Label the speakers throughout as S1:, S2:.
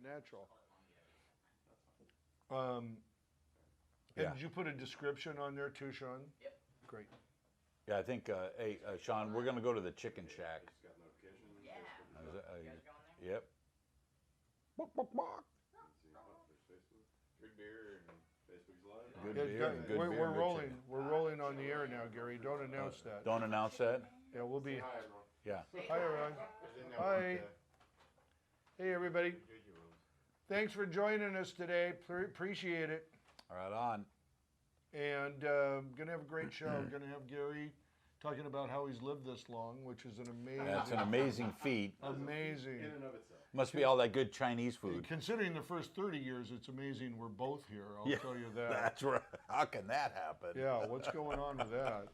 S1: natural. And did you put a description on there too, Sean?
S2: Yep.
S1: Great.
S3: Yeah, I think, hey, Sean, we're going to go to the Chicken Shack.
S2: Yeah. You guys going there?
S3: Yep.
S4: Good beer and Facebook's live.
S3: Good beer and good
S1: we're
S3: beer and good
S1: rolling.
S3: chicken.
S1: We're rolling on the air now, Gary. Don't announce that.
S3: Don't announce that?
S1: Yeah, we'll be.
S4: Hi, everyone.
S3: Yeah.
S1: Hi, everyone. Hi. Hey, everybody. Thanks for joining us today. Appreciate it.
S3: All right, on.
S1: And gonna have a great show. Gonna have Gary talking about how he's lived this long, which is an amazing.
S3: That's an amazing feat.
S1: Amazing.
S4: In and of itself.
S3: Must be all that good Chinese food.
S1: Considering the first 30 years, it's amazing we're both here. I'll tell you that.
S3: That's right. How can that happen?
S1: Yeah, what's going on with that?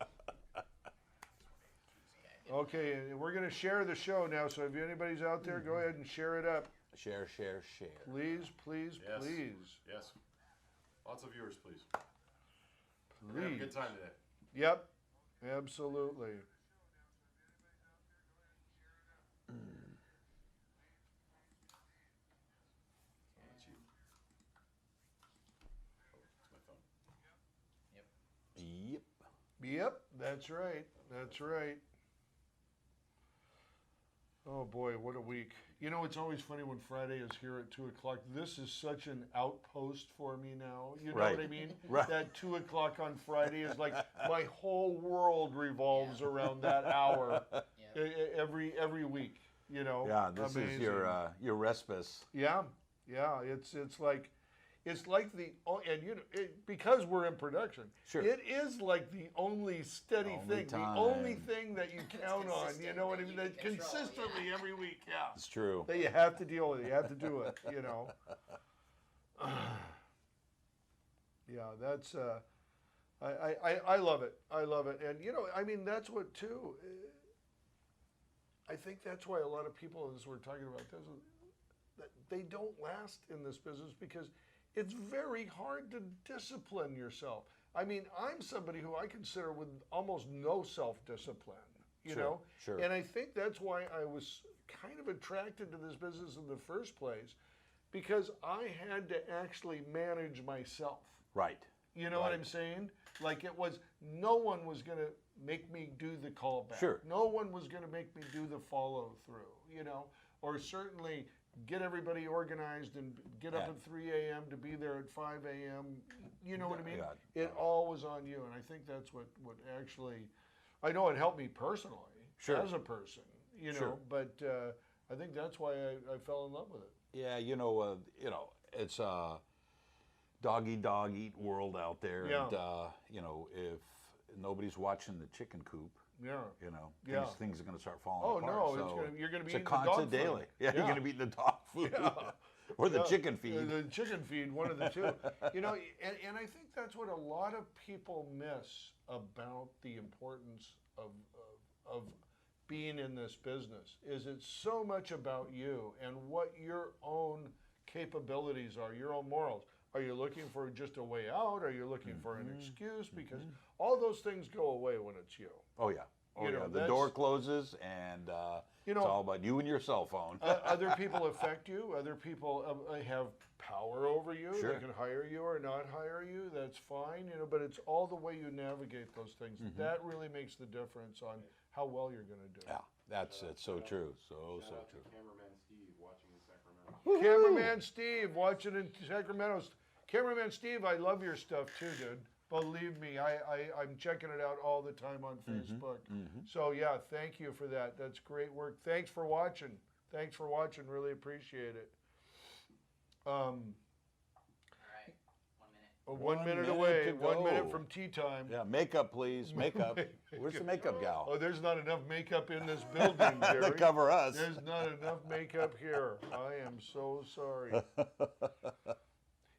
S1: Okay, and we're going to share the show now, so if anybody's out there, go ahead and share it up.
S3: Share, share, share.
S1: Please, please,
S4: Yes.
S1: please.
S4: Yes. Lots of viewers, please. We're
S1: Please.
S4: gonna have a good time today.
S1: Yep, absolutely.
S4: Oh, that's you. Oh, it's my phone.
S3: Yep.
S1: Yep, that's right. That's right. Oh boy, what a week. You know, it's always funny when Friday is here at 2 o'clock. This is such an outpost for me now. You know
S3: Right.
S1: what I mean?
S3: Right.
S1: That 2 o'clock on Friday is like my whole world revolves around that hour every week. You know?
S3: Yeah, this
S1: Amazing.
S3: is your respite.
S1: Yeah, yeah. It's like the and you know because we're in production.
S3: Sure.
S1: It is like the only steady
S3: Only
S1: thing,
S3: time.
S1: the only thing that you count on. You know what I mean?
S2: that you
S1: That
S2: can control,
S1: consistently every week. Yeah.
S3: It's true.
S1: That you have to deal with it. You have to do it. You know. Yeah, that's. I love it. I love it, and you know, I mean, that's what too. I think that's why a lot of people, as we're talking about this, that they don't last in this business because it's very hard to discipline yourself. I mean, I'm somebody who I consider with almost no self-discipline, you
S3: Sure,
S1: know?
S3: sure.
S1: And I think that's why I was kind of attracted to this business in the first place because I had to actually manage myself.
S3: Right.
S1: You know what
S3: Right.
S1: I'm saying? Like it was, no one was going to make me do the callback.
S3: Sure.
S1: No one was going to make me do the follow through, you know, or certainly get everybody organized and get up
S3: Yeah.
S1: at 3 a.m. to be there at 5 a.m. You know what I mean?
S3: Yeah.
S1: It all was on you. And I think that's what actually, I know it helped me personally
S3: Sure.
S1: as a person, you know,
S3: Sure.
S1: but I think that's why I fell in love with it.
S3: Yeah, it's a dog eat world out there,
S1: Yeah.
S3: and if nobody's watching the chicken coop,
S1: Yeah. Yeah.
S3: things are going to start falling
S1: Oh,
S3: apart.
S1: no,
S3: So
S1: you're gonna be
S3: it's a
S1: eating the dog
S3: constant
S1: food.
S3: daily. Yeah,
S1: Yeah.
S3: you're going to be eating the dog food
S1: Yeah.
S3: or the
S1: Yeah,
S3: chicken feed.
S1: The chicken feed, one of the two. You know, and I think that's what a lot of people miss about the importance of being in this business. Is it's so much about you and what your own capabilities are, your own morals. Are you looking for just a way out? Are you looking for an excuse? Because all those things go away when it's you.
S3: Oh yeah. Oh
S1: You
S3: yeah.
S1: know,
S3: The
S1: that's-
S3: door closes, and
S1: You know,
S3: it's all about you and your cell phone.
S1: Other people affect you. Other people have power over you.
S3: Sure.
S1: They can hire you or not hire you. That's fine, you know. But it's all the way you navigate those things that really makes the difference on how well you're going to do.
S3: Yeah, it's so true. So
S4: Shout out
S3: true.
S4: to cameraman Steve watching in Sacramento.
S1: Cameraman Steve watching in Sacramento. Cameraman Steve, I love your stuff too, dude. Believe me, I'm checking it out all the time on Facebook. So yeah, thank you for that. That's great work. Thanks for watching. Really appreciate it.
S2: All right. 1 minute.
S1: 1 minute
S3: minute
S1: away.
S3: to
S1: 1
S3: go.
S1: minute from tea time.
S3: Yeah, makeup, please. Makeup. Where's the makeup gal?
S1: Oh, there's not enough makeup in this building, Jerry.
S3: To cover us.
S1: There's not enough makeup here. I am so sorry.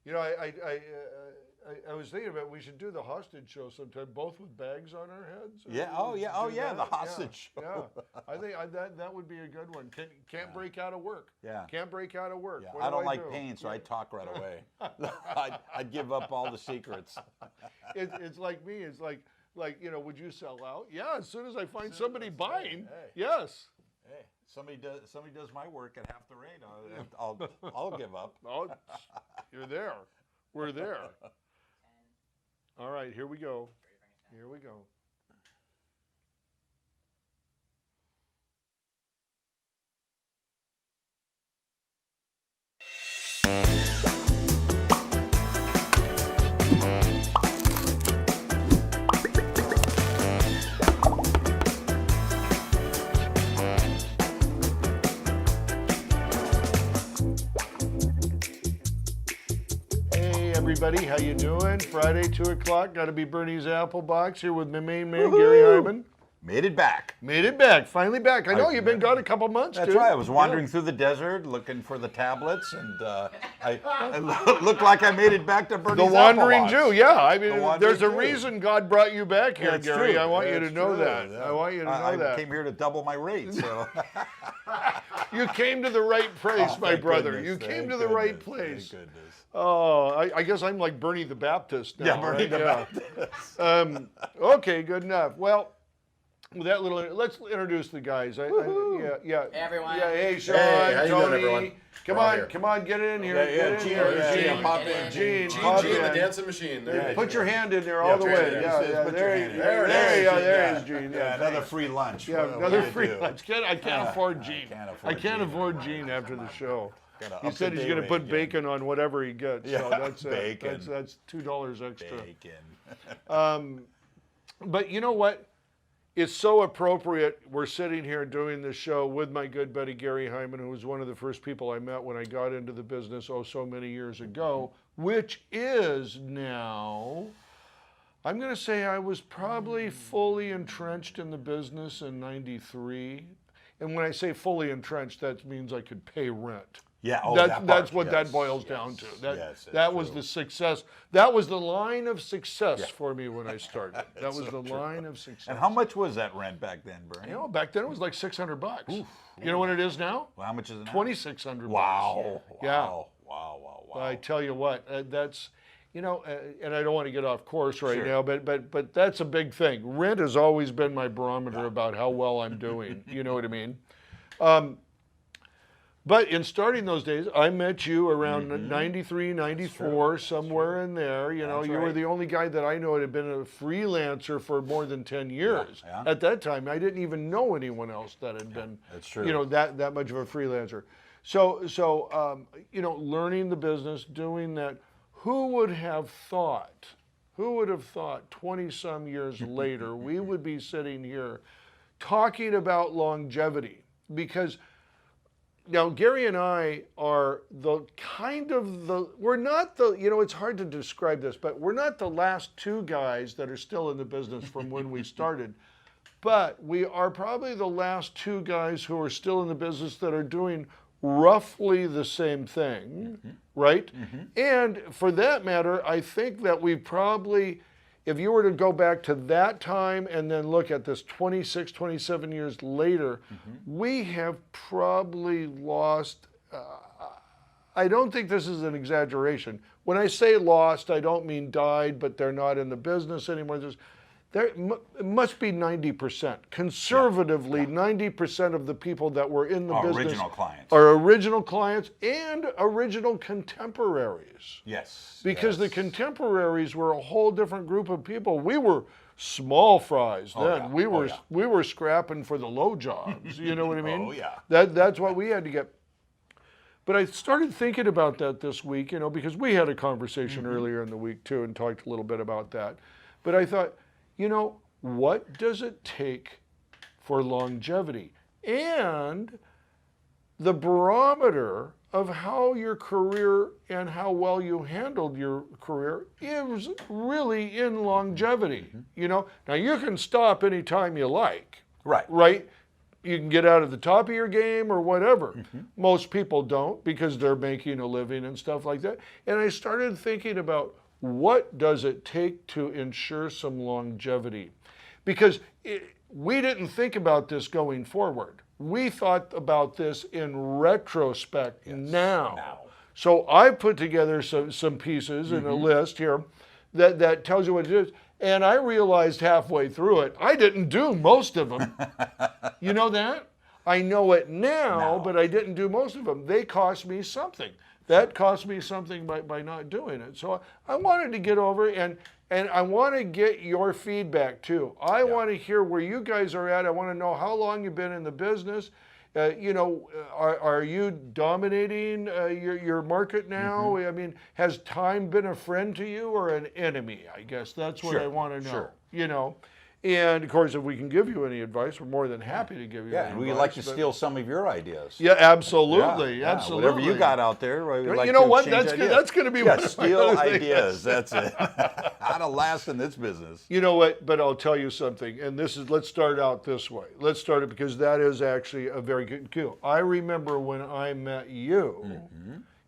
S1: You know, I was thinking about we should do the hostage show sometime, both with bags on our heads.
S3: Yeah. Oh yeah. Oh
S1: Do
S3: yeah.
S1: that?
S3: The hostage show.
S1: Yeah, I think that would be a good one. Can't break out of work.
S3: Yeah.
S1: Can't break out of work.
S3: Yeah,
S1: What
S3: I
S1: do
S3: don't like
S1: do?
S3: pain, so I talk right away. I'd give up all the secrets.
S1: It's like me. It's like would you sell out? Yeah, as soon as I find somebody buying.
S3: hey.
S1: Yes.
S3: Hey, somebody does my work at half the rate, I'll give up.
S1: Oh, you're there. We're there. All right, here we go. Here we go. Everybody, how you doing? Friday, 2 o'clock. Got to be Burnie's Applebox here with my main man, Gary Heimann.
S3: Made it back.
S1: Made it back. Finally back. I know you've been gone a couple months,
S3: That's
S1: dude.
S3: right. I was wandering through the desert looking for the tablets, and I looked like I made it back to Burnie's
S1: The Wandering
S3: Applebox.
S1: Jew, yeah. I mean,
S3: Wandering
S1: there's a
S3: Jew.
S1: reason God brought you back here,
S3: That's
S1: Gary.
S3: true.
S1: I want you to
S3: That's
S1: know
S3: true.
S1: that.
S3: Yeah.
S1: I want you to know
S3: I
S1: that.
S3: came here to double my rate, so.
S1: You came to the right place,
S3: Oh,
S1: my
S3: thank
S1: brother.
S3: goodness,
S1: You came
S3: thank
S1: to the right
S3: goodness,
S1: place.
S3: Thank goodness.
S1: Oh, I guess I'm like Burnie the Baptist now.
S3: Yeah, Burnie
S1: right?
S3: the
S1: Baptist. Okay, good enough. Well, with that little, let's introduce the guys. Yeah.
S2: Hey, everyone.
S1: Yeah, hey, Sean,
S4: Hey, how you doing,
S1: Tony.
S4: everyone?
S1: Come
S4: We're all
S1: on,
S4: here.
S1: come on, get in here.
S3: Yeah,
S1: Get in
S3: Gene,
S1: here.
S3: yeah,
S1: Gene,
S3: Gene, pop
S2: in.
S1: Gene,
S4: Gene,
S1: pop
S4: Gene, the
S1: in.
S4: dancing machine. There
S3: Yeah,
S4: you
S1: Put
S4: go.
S1: your hand in there all the
S4: put
S1: way.
S4: your
S1: Yeah,
S4: hand in.
S1: yeah,
S3: Put your
S1: there,
S3: hand in.
S1: there, there is Gene.
S3: Yeah, another free lunch.
S1: Yeah,
S3: What
S1: another
S3: do you
S1: free
S3: do?
S1: lunch. I can't afford Gene.
S3: I can't afford Gene.
S1: Afford Gene after the show.
S3: Got a
S1: He said he's going to
S3: up-to-date
S1: put
S3: rate,
S1: bacon on whatever he gets.
S3: Yeah,
S1: So that's
S3: bacon.
S1: That's $2 extra.
S3: Bacon.
S1: But you know what? It's so appropriate. We're sitting here doing this show with my good buddy Gary Heimann, who was one of the first people I met when I got into the business so many years ago, which is now, I'm going to say I was probably fully entrenched in the business in '93. And when I say fully entrenched, that means I could pay rent.
S3: Yeah,
S1: That's what that boils down to. That was the success. That was the line of success for me when I started. That was the line of success.
S3: And how much was that rent back then, Bernie?
S1: You know, back then it was like $600. You know what it is now?
S3: Well, how much is it now?
S1: $2,600.
S3: Wow.
S1: Yeah.
S3: Wow.
S1: I tell you what, that's, you know, and I don't want to get off course right
S3: Sure.
S1: now, but that's a big thing. Rent has always been my barometer about how well I'm doing. You know what I mean? But in starting those days, I met you around 93, 94, somewhere in there. You know,
S3: That's
S1: you were
S3: right.
S1: the only guy that I know that had been a freelancer for more than 10 years.
S3: Yeah.
S1: At that time, I didn't even know anyone else that had been,
S3: That's true.
S1: you know, that much of a freelancer. So you know, learning the business, doing that, who would have thought 20-some years later, we would be sitting here talking about longevity? Because now, Gary and I are we're not the, you know, it's hard to describe this, but we're not the last two guys that are still in the business from when we started. But we are probably the last two guys who are still in the business that are doing roughly the same thing, right? And for that matter, I think that we probably, if you were to go back to that time and then look at this 26, 27 years later, we have probably lost, I don't think this is an exaggeration. When I say lost, I don't mean died, but they're not in the business anymore. It must be 90%. Conservatively, 90% of the people that were in the business
S3: original clients.
S1: are original clients and original contemporaries.
S3: Yes.
S1: Because the
S3: yes.
S1: contemporaries were a whole different group of people. We were small fries then.
S3: Yeah.
S1: We were scrapping for the low jobs. You know what I mean?
S3: Oh, yeah.
S1: That's what we had to get. But I started thinking about that this week, you know, because we had a conversation earlier in the week too and talked a little bit about that. But I thought, you know, what does it take for longevity? And the barometer of how your career and how well you handled your career is really in longevity. You know, now you can stop anytime you like, right? You can get out of the top of your game or whatever. Most people don't because they're making a living and stuff like that. And I started thinking about what does it take to ensure some longevity? Because we didn't think about this going forward. We thought about this in retrospect now. So I put together some pieces in a list here that tells you what it is. And I realized halfway through it, I didn't do most of them. You know that? I know it now,
S3: Now.
S1: but I didn't do most of them. They cost me something. That cost me something by not doing it. So I wanted to get over and I want to get your feedback too. I want to hear where you guys are at. I want to know how long you've been in the business. Are you dominating your market now? I mean, has time been a friend to you or an enemy? I guess that's what I want to know.
S3: Sure.
S1: And of course, if we can give you any advice, we're more than happy to give you.
S3: Yeah,
S1: any
S3: and we'd
S1: advice,
S3: like to
S1: but-
S3: steal some of your ideas.
S1: Yeah, absolutely,
S3: Yeah,
S1: absolutely.
S3: whatever you got out there, we'd like
S1: You know
S3: to
S1: what?
S3: exchange
S1: That's good.
S3: ideas.
S1: That's going to be
S3: Yeah,
S1: one of my
S3: steal
S1: other things.
S3: ideas. That's it. How to last in this business.
S1: You know what? But I'll tell you something, and let's start out this way. Let's start it because that is actually a very good cue. I remember when I met you,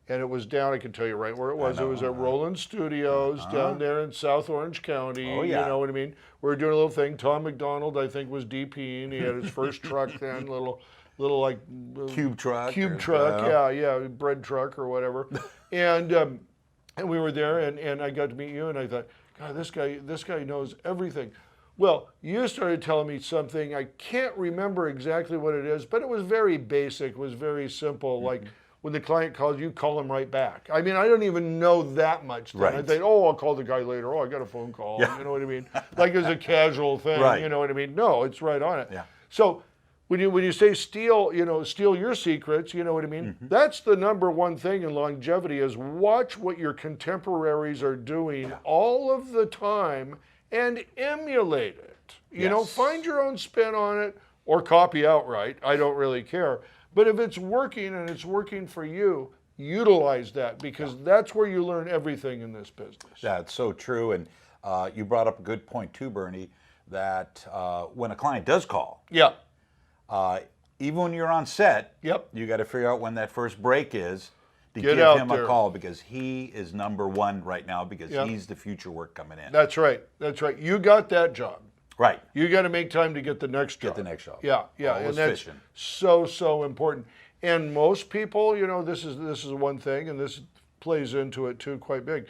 S1: and it was down, I can tell you right where it was. It was at Roland Studios down there in South Orange County.
S3: Oh, yeah.
S1: You know what I mean? We were doing a little thing. Tom McDonald, I think, was DPing. He had his first truck then, little like
S3: Cube truck.
S1: cube
S3: or-
S1: truck, yeah, bread truck or whatever. And we were there, and I got to meet you, and I thought, God, this guy knows everything. Well, you started telling me something. I can't remember exactly what it is, but it was very basic. It was very simple. Like when the client calls, you call him right back. I mean, I don't even know that much. Then. I
S3: Right.
S1: think, oh, I'll call the guy later. Oh, I got a phone call.
S3: Yeah.
S1: You know what I mean? Like it's a casual thing.
S3: Right.
S1: You know what I mean? No, it's right on it.
S3: Yeah.
S1: So when you say steal your secrets, you know what I mean? That's the number one thing in longevity is watch what your contemporaries are doing all of the time and emulate it. You know,
S3: Yes.
S1: find your own spin on it or copy outright. I don't really care. But if it's working and it's working for you, utilize that because that's where you learn everything in this business.
S3: That's so true. And you brought up a good point too, Bernie, that when a client does call,
S1: Yeah.
S3: even when you're on set,
S1: Yep.
S3: you got to figure out when that first break is to
S1: Get
S3: give
S1: out
S3: him
S1: there.
S3: a call because he is number one right now because
S1: Yep.
S3: he's the future work coming in.
S1: That's right. That's right. You got that job.
S3: Right.
S1: You got to make time to get the next job.
S3: Get the next job.
S1: Yeah, yeah,
S3: Always
S1: and that's
S3: fishing.
S1: so important. And most people, this is one thing, and this plays into it too quite big.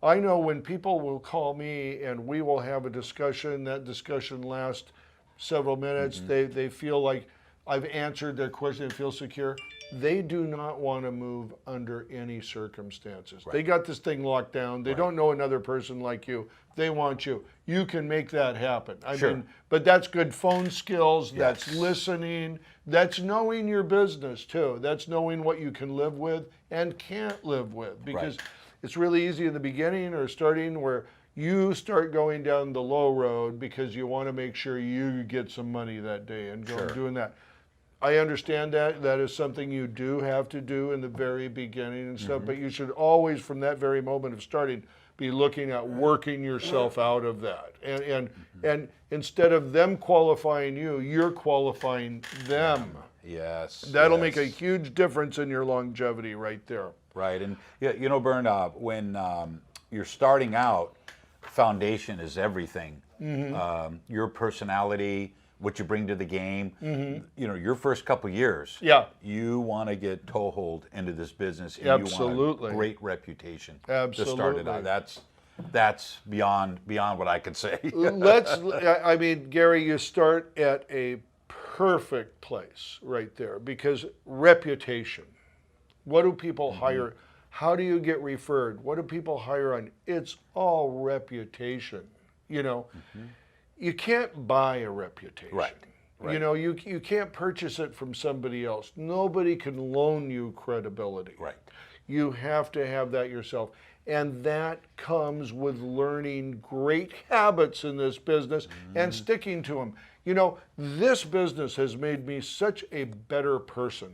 S1: I know when people will call me and we will have a discussion. That discussion lasts several minutes. They feel like I've answered their question and feel secure. They do not want to move under any circumstances. They got this thing locked down. They don't know another person like you. They want you. You can make that happen. I mean, but that's good phone skills. That's listening. That's knowing your business too. That's knowing what you can live with and can't live with because it's really easy in the beginning or starting where you start going down the low road because you want to make sure you get some money that day and go doing that. I understand that. That is something you do have to do in the very beginning and stuff, but you should always, from that very moment of starting, be looking at working yourself out of that. And instead of them qualifying you, you're qualifying them.
S3: Yes.
S1: That'll make a huge difference in your longevity right there.
S3: Right. And, Bern, when you're starting out, foundation is everything. Your personality, what you bring to the game, your first couple years, you want to get toehold into this business and you want a great reputation to start it out. That's beyond what I could say.
S1: I mean, Gary, you start at a perfect place right there because reputation. What do people hire? How do you get referred? What do people hire on? It's all reputation. You can't buy a reputation.
S3: Right.
S1: You can't purchase it from somebody else. Nobody can loan you credibility.
S3: Right.
S1: You have to have that yourself. And that comes with learning great habits in this business and sticking to them. This business has made me such a better person,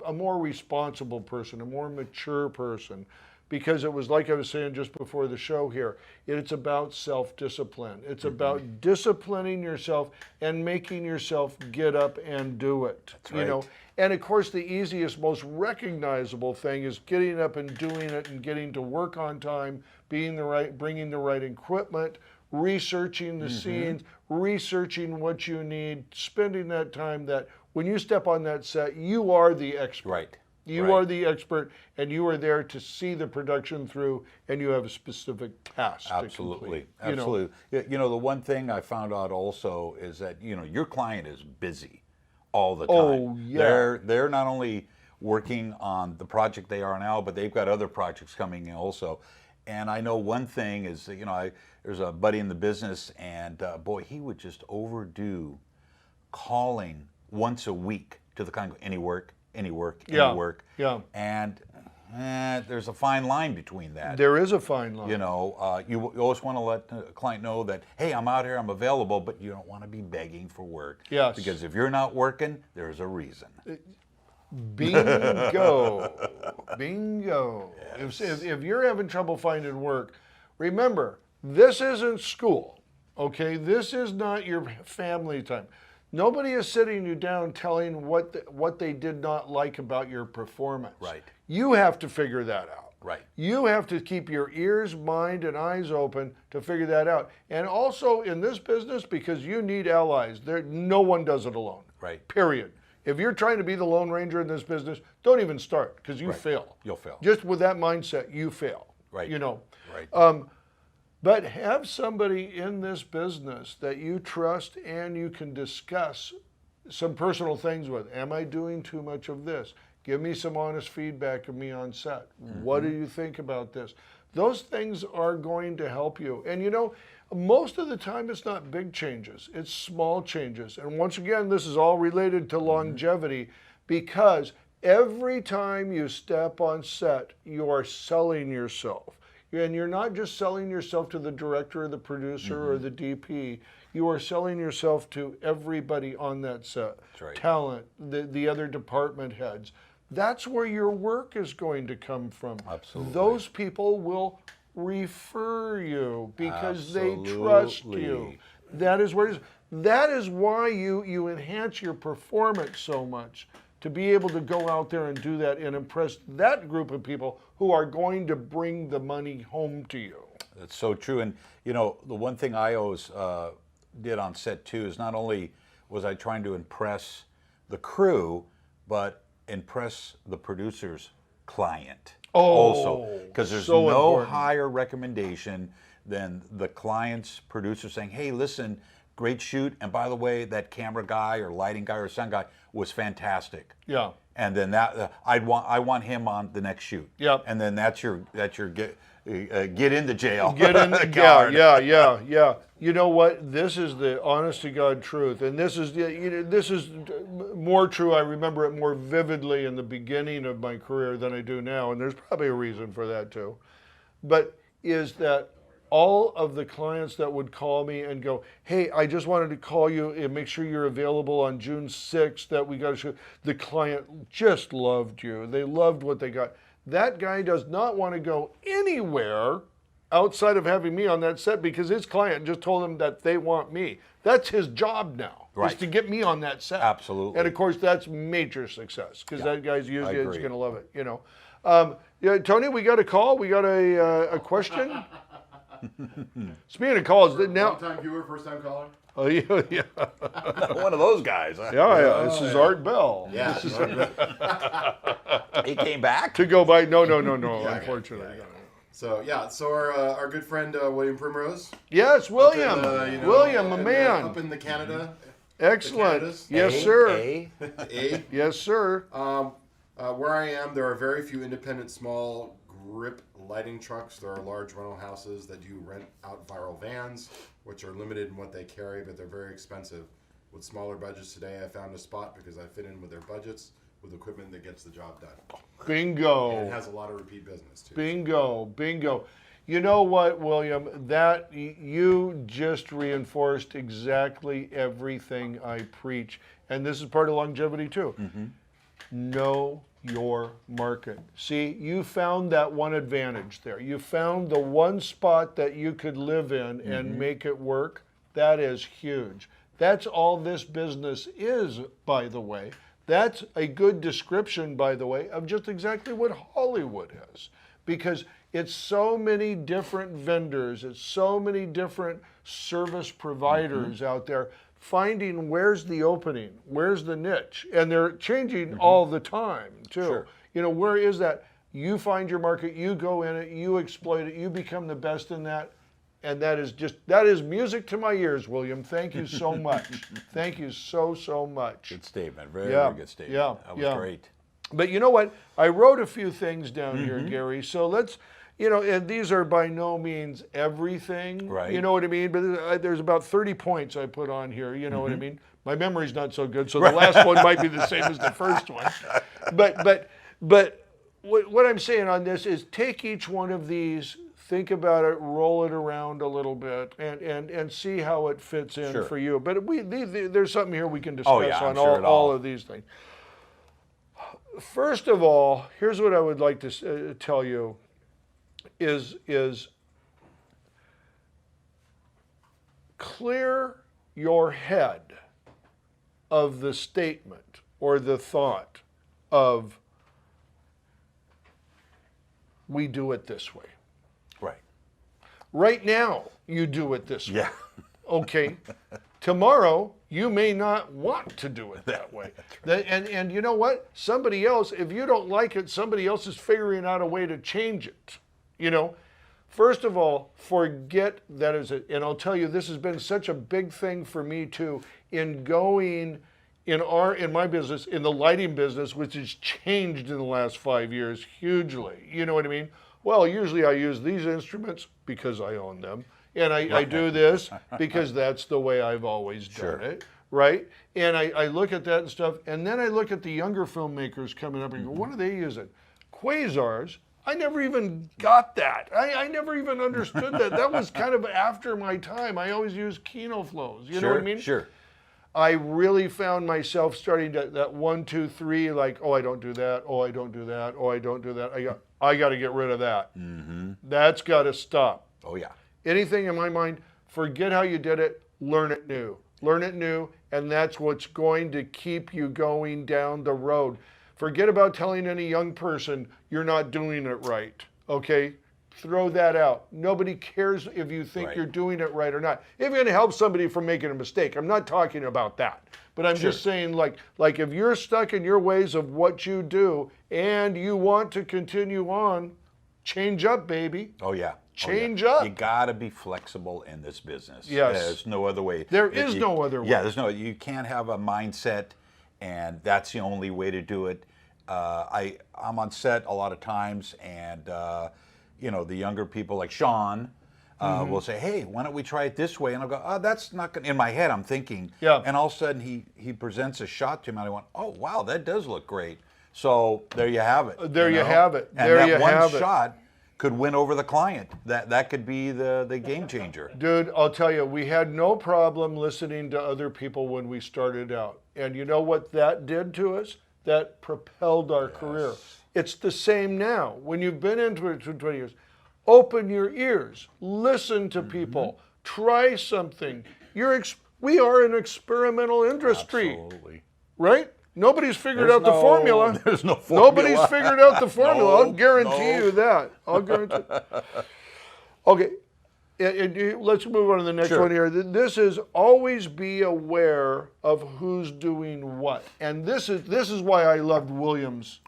S1: a more responsible person, a more mature person, because it was like I was saying just before the show here, it's about self-discipline. It's about disciplining yourself and making yourself get up and do it.
S3: That's right.
S1: And of course, the easiest, most recognizable thing is getting up and doing it and getting to work on time, bringing the right equipment, researching the scenes, researching what you need, spending that time that when you step on that set, you are the expert.
S3: Right.
S1: You are the expert, and you are there to see the production through, and you have a specific task to complete.
S3: Absolutely. The one thing I found out also is that, your client is busy all the time.
S1: Oh, yeah.
S3: They're not only working on the project they are now, but they've got other projects coming in also. And I know one thing is that, there's a buddy in the business, and boy, he would just overdo calling once a week to the client, any work, any work, any work.
S1: Yeah.
S3: And there's a fine line between that.
S1: There is a fine line.
S3: You always want to let the client know that, hey, I'm out here, I'm available, but you don't want to be begging for work.
S1: Yes.
S3: Because if you're not working, there's a reason.
S1: Bingo. Bingo.
S3: Yes.
S1: If you're having trouble finding work, remember, this isn't school, okay? This is not your family time. Nobody is sitting you down telling what they did not like about your performance.
S3: Right.
S1: You have to figure that out.
S3: Right.
S1: You have to keep your ears, mind, and eyes open to figure that out. And also in this business, because you need allies, no one does it alone.
S3: Right.
S1: Period. If you're trying to be the Lone Ranger in this business, don't even start, because you fail.
S3: You'll fail.
S1: Just with that mindset, you fail.
S3: Right.
S1: Right. But have somebody in this business that you trust and you can discuss some personal things with. Am I doing too much of this? Give me some honest feedback of me on set. What do you think about this? Those things are going to help you. And most of the time it's not big changes, it's small changes. And once again, this is all related to longevity, because every time you step on set, you are selling yourself. And you're not just selling yourself to the director or the producer or the DP. You are selling yourself to everybody on that set.
S3: That's right.
S1: Talent, the other department heads. That's where your work is going to come from.
S3: Absolutely.
S1: Those people will refer you because they trust you. That is where it is. That is why you enhance your performance so much, to be able to go out there and do that and impress that group of people who are going to bring the money home to you.
S3: That's so true. And, the one thing I always did on set too is not only was I trying to impress the crew, but impress the producer's client also. Because there's
S1: so
S3: no
S1: important.
S3: higher recommendation than the client's producer saying, hey, listen, great shoot. And by the way, that camera guy or lighting guy or sound guy was fantastic.
S1: Yeah.
S3: And then that I want him on the next shoot.
S1: Yep.
S3: And then that's your get into jail.
S1: Get in,
S3: card.
S1: yeah. You know what? This is the honest to God truth, and this is this is more true. I remember it more vividly in the beginning of my career than I do now, and there's probably a reason for that too. But is that all of the clients that would call me and go, hey, I just wanted to call you and make sure you're available on June 6th, that we got to shoot. The client just loved you. They loved what they got. That guy does not want to go anywhere outside of having me on that set, because his client just told him that they want me. That's his job now, is
S3: Right.
S1: to get me on that set.
S3: Absolutely.
S1: And of course, that's major success, because that guy's usually
S3: agree.
S1: going to love it. Yeah, Tony, we got a call. We got a question. Speaking of calls, now.
S4: Long-time viewer, first-time caller?
S1: Oh yeah.
S3: One of those guys. Huh?
S1: Yeah. This is Art Bell.
S4: Yeah.
S3: He came back.
S1: To go by. No.
S4: Yeah,
S1: Unfortunately.
S4: So our good friend William Primrose.
S1: Yes, William. William, a
S4: and,
S1: man.
S4: up in the Canada.
S1: Excellent.
S4: Canadas.
S1: Yes, sir.
S4: A.
S1: Yes, sir.
S4: Where I am, there are very few independent small grip lighting trucks. There are large rental houses that do rent out viral vans, which are limited in what they carry, but they're very expensive. With smaller budgets today, I found a spot because I fit in with their budgets with equipment that gets the job done.
S1: Bingo.
S4: And it has a lot of repeat business too.
S1: Bingo. You know what, William? That you just reinforced exactly everything I preach. And this is part of longevity too. Know your market. See, you found that one advantage there. You found the one spot that you could live in and make it work. That is huge. That's all this business is, by the way. That's a good description, by the way, of just exactly what Hollywood is. Because it's so many different vendors, it's so many different service providers out there, finding where's the opening, where's the niche. And they're changing all the time, too.
S3: Sure.
S1: Where is that? You find your market, you go in it, you exploit it, you become the best in that, And that is music to my ears, William. Thank you so much. Thank you so much.
S3: Good statement. Very,
S1: Yeah,
S3: very good statement.
S1: yeah,
S3: That was
S1: yeah.
S3: great.
S1: But you know what? I wrote a few things down here, Gary. So let's, and these are by no means everything.
S3: Right.
S1: You know what I mean? But there's about 30 points I put on here. You know what I mean? My memory's not so good, so the last one might be the same as the first one. But what I'm saying on this is take each one of these, think about it, roll it around a little bit, and see how it fits in for you. But there's something here we can discuss on all of these things. First of all, here's what I would like to tell you is clear your head of the statement or the thought of we do it this way.
S3: Right.
S1: Right now, you do it this way.
S3: Yeah.
S1: Okay. Tomorrow, you may not want to do it that way. And you know what? Somebody else, if you don't like it, somebody else is figuring out a way to change it. First of all, forget that is it. And I'll tell you, this has been such a big thing for me too, in going in my business, in the lighting business, which has changed in the last 5 years hugely. You know what I mean? Well, usually I use these instruments because I own them. And I do this because that's the way I've always done it, right? And I look at that and stuff, and then I look at the younger filmmakers coming up and go, what are they using? Quasars. I never even got that. I never even understood that. That was kind of after my time. I always used Kino flows. You know what I mean?
S3: Sure.
S1: I really found myself starting to that 1, 2, 3, like, oh, I don't do that. Oh, I don't do that. Oh, I don't do that. I got to get rid of that. That's got to stop.
S3: Oh, yeah.
S1: Anything in my mind, forget how you did it, learn it new. Learn it new, and that's what's going to keep you going down the road. Forget about telling any young person you're not doing it right, okay? Throw that out. Nobody cares if you think you're doing it right or not. If you're going to help somebody from making a mistake, I'm not talking about that. But I'm just saying, like if you're stuck in your ways of what you do and you want to continue on, change up, baby.
S3: Oh, yeah.
S1: Change up.
S3: You got to be flexible in this business.
S1: Yes.
S3: There's no other way.
S1: There is no other way.
S3: Yeah, you can't have a mindset, and that's the only way to do it. I'm on set a lot of times, and the younger people like Sean will say, "Hey, why don't we try it this way?" And I'll go, "Oh, that's not going." In my head, I'm thinking, and all of a sudden he presents a shot to me, and I went, "Oh, wow, that does look great." So there you have it.
S1: There you have it.
S3: And
S1: there
S3: that
S1: you
S3: one
S1: have it.
S3: shot could win over the client. That could be the game changer.
S1: Dude, I'll tell you, we had no problem listening to other people when we started out. And you know what that did to us? That propelled our career. It's the same now. When you've been into it for 20 years, open your ears, listen to people, try something. We are an experimental industry.
S3: Absolutely.
S1: Right? Nobody's figured out the formula.
S3: There's no formula.
S1: Nobody's figured out the formula.
S3: No,
S1: I'll guarantee you that. I'll guarantee. Okay, let's move on to the next one here. This is always be aware of who's doing what, and this is why I loved William's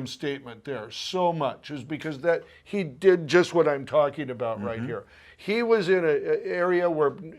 S1: statement there so much, is because that he did just what I'm talking about right here. He was in an area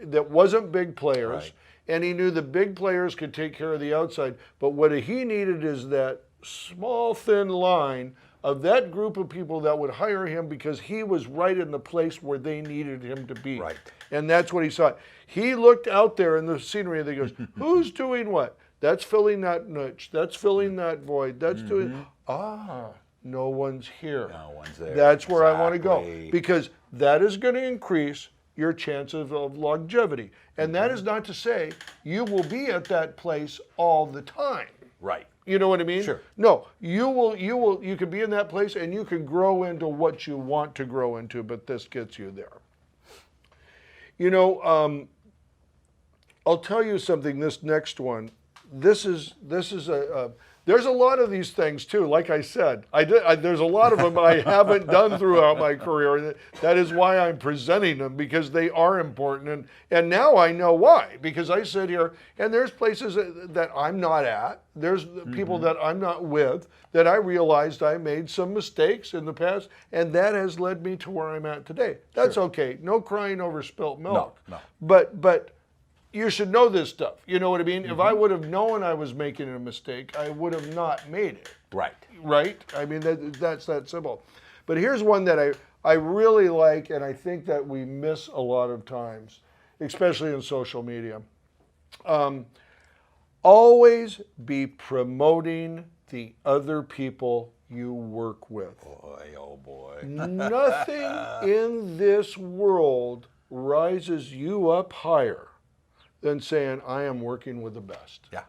S1: that wasn't big players.
S3: Right.
S1: And he knew the big players could take care of the outside. But what he needed is that small, thin line of that group of people that would hire him because he was right in the place where they needed him to be.
S3: Right.
S1: And that's what he saw. He looked out there in the scenery and he goes, who's doing what? That's filling that niche. That's filling that void. That's doing, no one's here.
S3: No one's there.
S1: That's where I want to go.
S3: Exactly.
S1: Because that is going to increase your chances of longevity. And that is not to say you will be at that place all the time.
S3: Right.
S1: You know what I mean?
S3: Sure.
S1: No, you can be in that place and you can grow into what you want to grow into, but this gets you there. I'll tell you something, this next one, there's there's a lot of these things too. Like I said, there's a lot of them I haven't done throughout my career. That is why I'm presenting them, because they are important. And now I know why, because I sit here and there's places that I'm not at. There's people that I'm not with, that I realized I made some mistakes in the past, and that has led me to where I'm at today. That's okay. No crying over spilt milk.
S3: No.
S1: But you should know this stuff. You know what I mean? If I would have known I was making a mistake, I would have not made it.
S3: Right.
S1: Right? I mean, that's that simple. But here's one that I really like, and I think that we miss a lot of times, especially in social media. Always be promoting the other people you work with.
S3: Boy, oh boy.
S1: Nothing in this world rises you up higher than saying, I am working with the best.
S3: Yeah.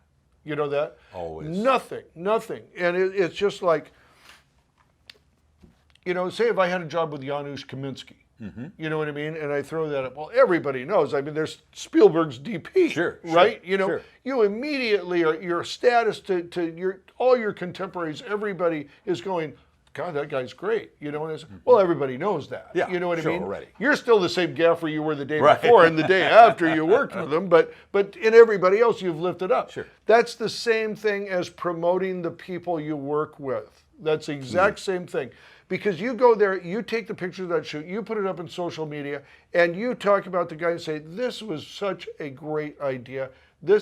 S1: You know that?
S3: Always.
S1: Nothing. And it's just like, say if I had a job with Janusz Kaminski, you know what I mean? And I throw that up. Well, everybody knows. I mean, there's Spielberg's DP,
S3: Sure,
S1: right?
S3: sure.
S1: You immediately, your status to all your contemporaries, everybody is going, God, that guy's great. And it's, well, everybody knows that.
S3: Yeah,
S1: You know what I mean?
S3: already.
S1: You're still the same gaffer you were the day
S3: Right.
S1: before and the day after you worked with them, but in everybody else you've lifted up.
S3: Sure.
S1: That's the same thing as promoting the people you work with. That's the exact same thing. Because you go there, you take the picture of that shoot, you put it up in social media, and you talk about the guy and say, this was such a great idea.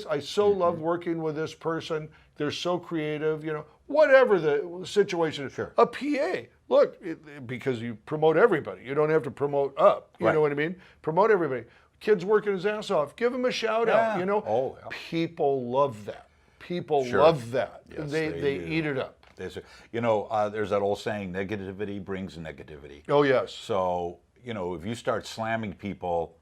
S1: I so love working with this person. They're so creative, whatever the situation is.
S3: Sure.
S1: A PA, look, because you promote everybody. You don't have to promote up. You
S3: Right.
S1: know what I mean? Promote everybody. Kid's working his ass off. Give him a shout out,
S3: Yeah. Oh, yeah.
S1: People love that. People
S3: Sure.
S1: love that.
S3: Yes,
S1: they
S3: they do.
S1: eat it up.
S3: There's that old saying, negativity brings negativity.
S1: Oh, yes.
S3: So, if you start slamming people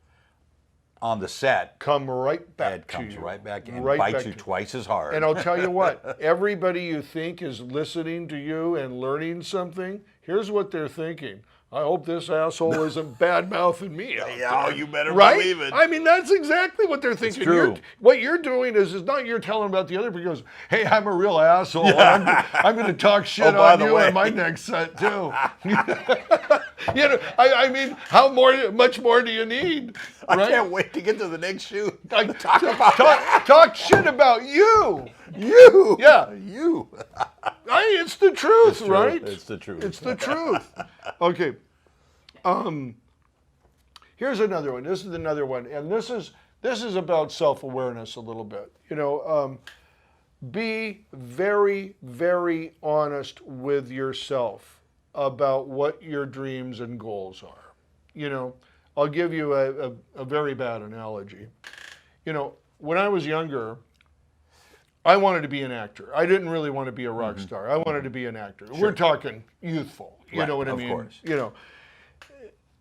S3: on the set,
S1: Come right back
S3: it
S1: to
S3: comes
S1: you.
S3: right back and
S1: Right
S3: bites
S1: back
S3: you
S1: to-
S3: twice as hard.
S1: And I'll tell you what, everybody you think is listening to you and learning something, here's what they're thinking. I hope this asshole isn't bad-mouthing me out
S3: Yeah,
S1: there.
S3: you better
S1: right?
S3: believe it.
S1: I mean, that's exactly what they're thinking.
S3: true.
S1: What you're doing is not you're telling about the other people. Goes, hey, I'm a real asshole. And I'm going to talk shit
S3: by
S1: on
S3: the
S1: you
S3: way.
S1: in my next set, too. I mean, much more do you need?
S3: I
S1: Right?
S3: can't wait to get to the next shoot.
S1: Talk shit about you.
S3: You.
S1: Yeah.
S3: You.
S1: It's the truth,
S3: true.
S1: right?
S3: It's the truth.
S1: It's the truth. Okay. Here's another one. This is another one, and this is about self-awareness a little bit. Be very, very honest with yourself about what your dreams and goals are. I'll give you a very bad analogy. When I was younger, I wanted to be an actor. I didn't really want to be a rock star. I wanted to be an actor. We're talking youthful. You know what I mean?
S3: Of course.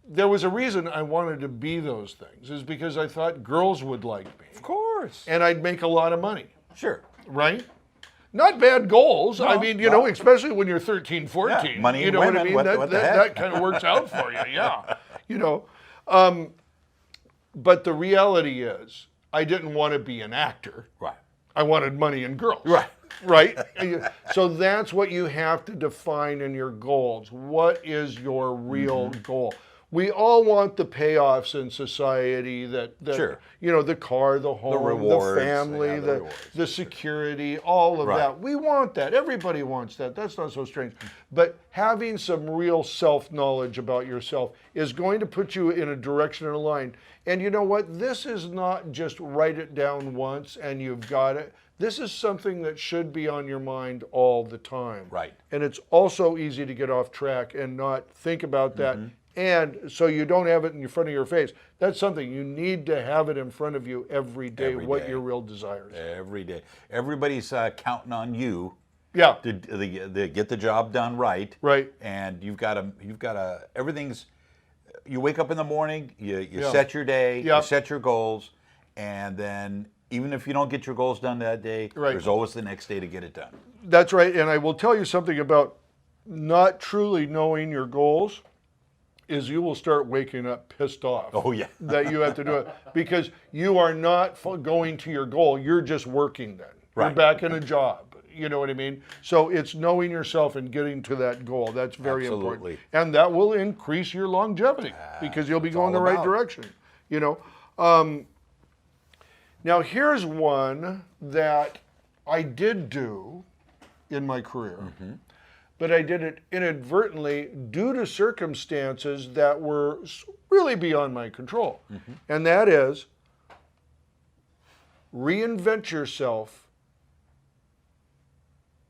S1: There was a reason I wanted to be those things, is because I thought girls would like me.
S3: Of course.
S1: And I'd make a lot of money,
S3: Sure.
S1: right? Not bad goals. I
S3: No,
S1: mean,
S3: no.
S1: especially when you're 13, 14.
S3: Yeah, money
S1: you
S3: and
S1: know what I
S3: women,
S1: mean?
S3: what the heck?
S1: That kind of works out for you, yeah. But the reality is, I didn't want to be an actor.
S3: Right.
S1: I wanted money and girls.
S3: Right.
S1: Right? So that's what you have to define in your goals. What is your real goal? We all want the payoffs in society that
S3: Sure.
S1: The car, the home,
S3: rewards,
S1: the family,
S3: yeah, the rewards,
S1: the security, all of
S3: Right.
S1: that. We want that. Everybody wants that. That's not so strange. But having some real self-knowledge about yourself is going to put you in a direction and a line. And you know what? This is not just write it down once and you've got it. This is something that should be on your mind all the time.
S3: Right.
S1: And it's also easy to get off track and not think about that. And so you don't have it in front of your face. That's something you need to have it in front of you every day,
S3: Every
S1: what
S3: day.
S1: your real desires.
S3: Every day. Everybody's counting on you
S1: Yeah.
S3: to get the job done right.
S1: Right.
S3: And you've got to, everything's, you wake up in the morning, you
S1: Yeah.
S3: set your day,
S1: Yeah.
S3: you set your goals, and then even if you don't get your goals done that day,
S1: Right.
S3: there's always the next day to get it done.
S1: That's right. And I will tell you something about not truly knowing your goals is you will start waking up pissed off.
S3: Oh, yeah.
S1: That you have to do it because you are not going to your goal. You're just working then. You're
S3: Right.
S1: back in a job. You know what I mean? So it's knowing yourself and getting to that goal. That's very important.
S3: Absolutely.
S1: And that will increase your longevity because you'll be going the
S3: all
S1: right
S3: about.
S1: direction. You know. Now here's one that I did do in my career, but I did it inadvertently due to circumstances that were really beyond my control. And that is reinvent yourself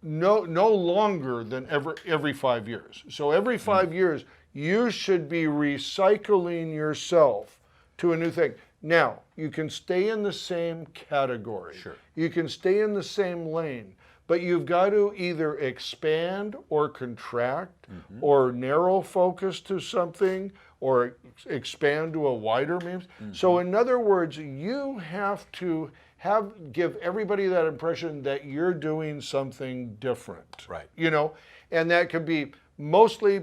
S1: no longer than every 5 years. So every 5 years, you should be recycling yourself to a new thing. Now, you can stay in the same category.
S3: Sure.
S1: You can stay in the same lane, but you've got to either expand or contract or narrow focus to something or expand to a wider means. So in other words, you have to give everybody that impression that you're doing something different.
S3: Right.
S1: You know, and that could be mostly,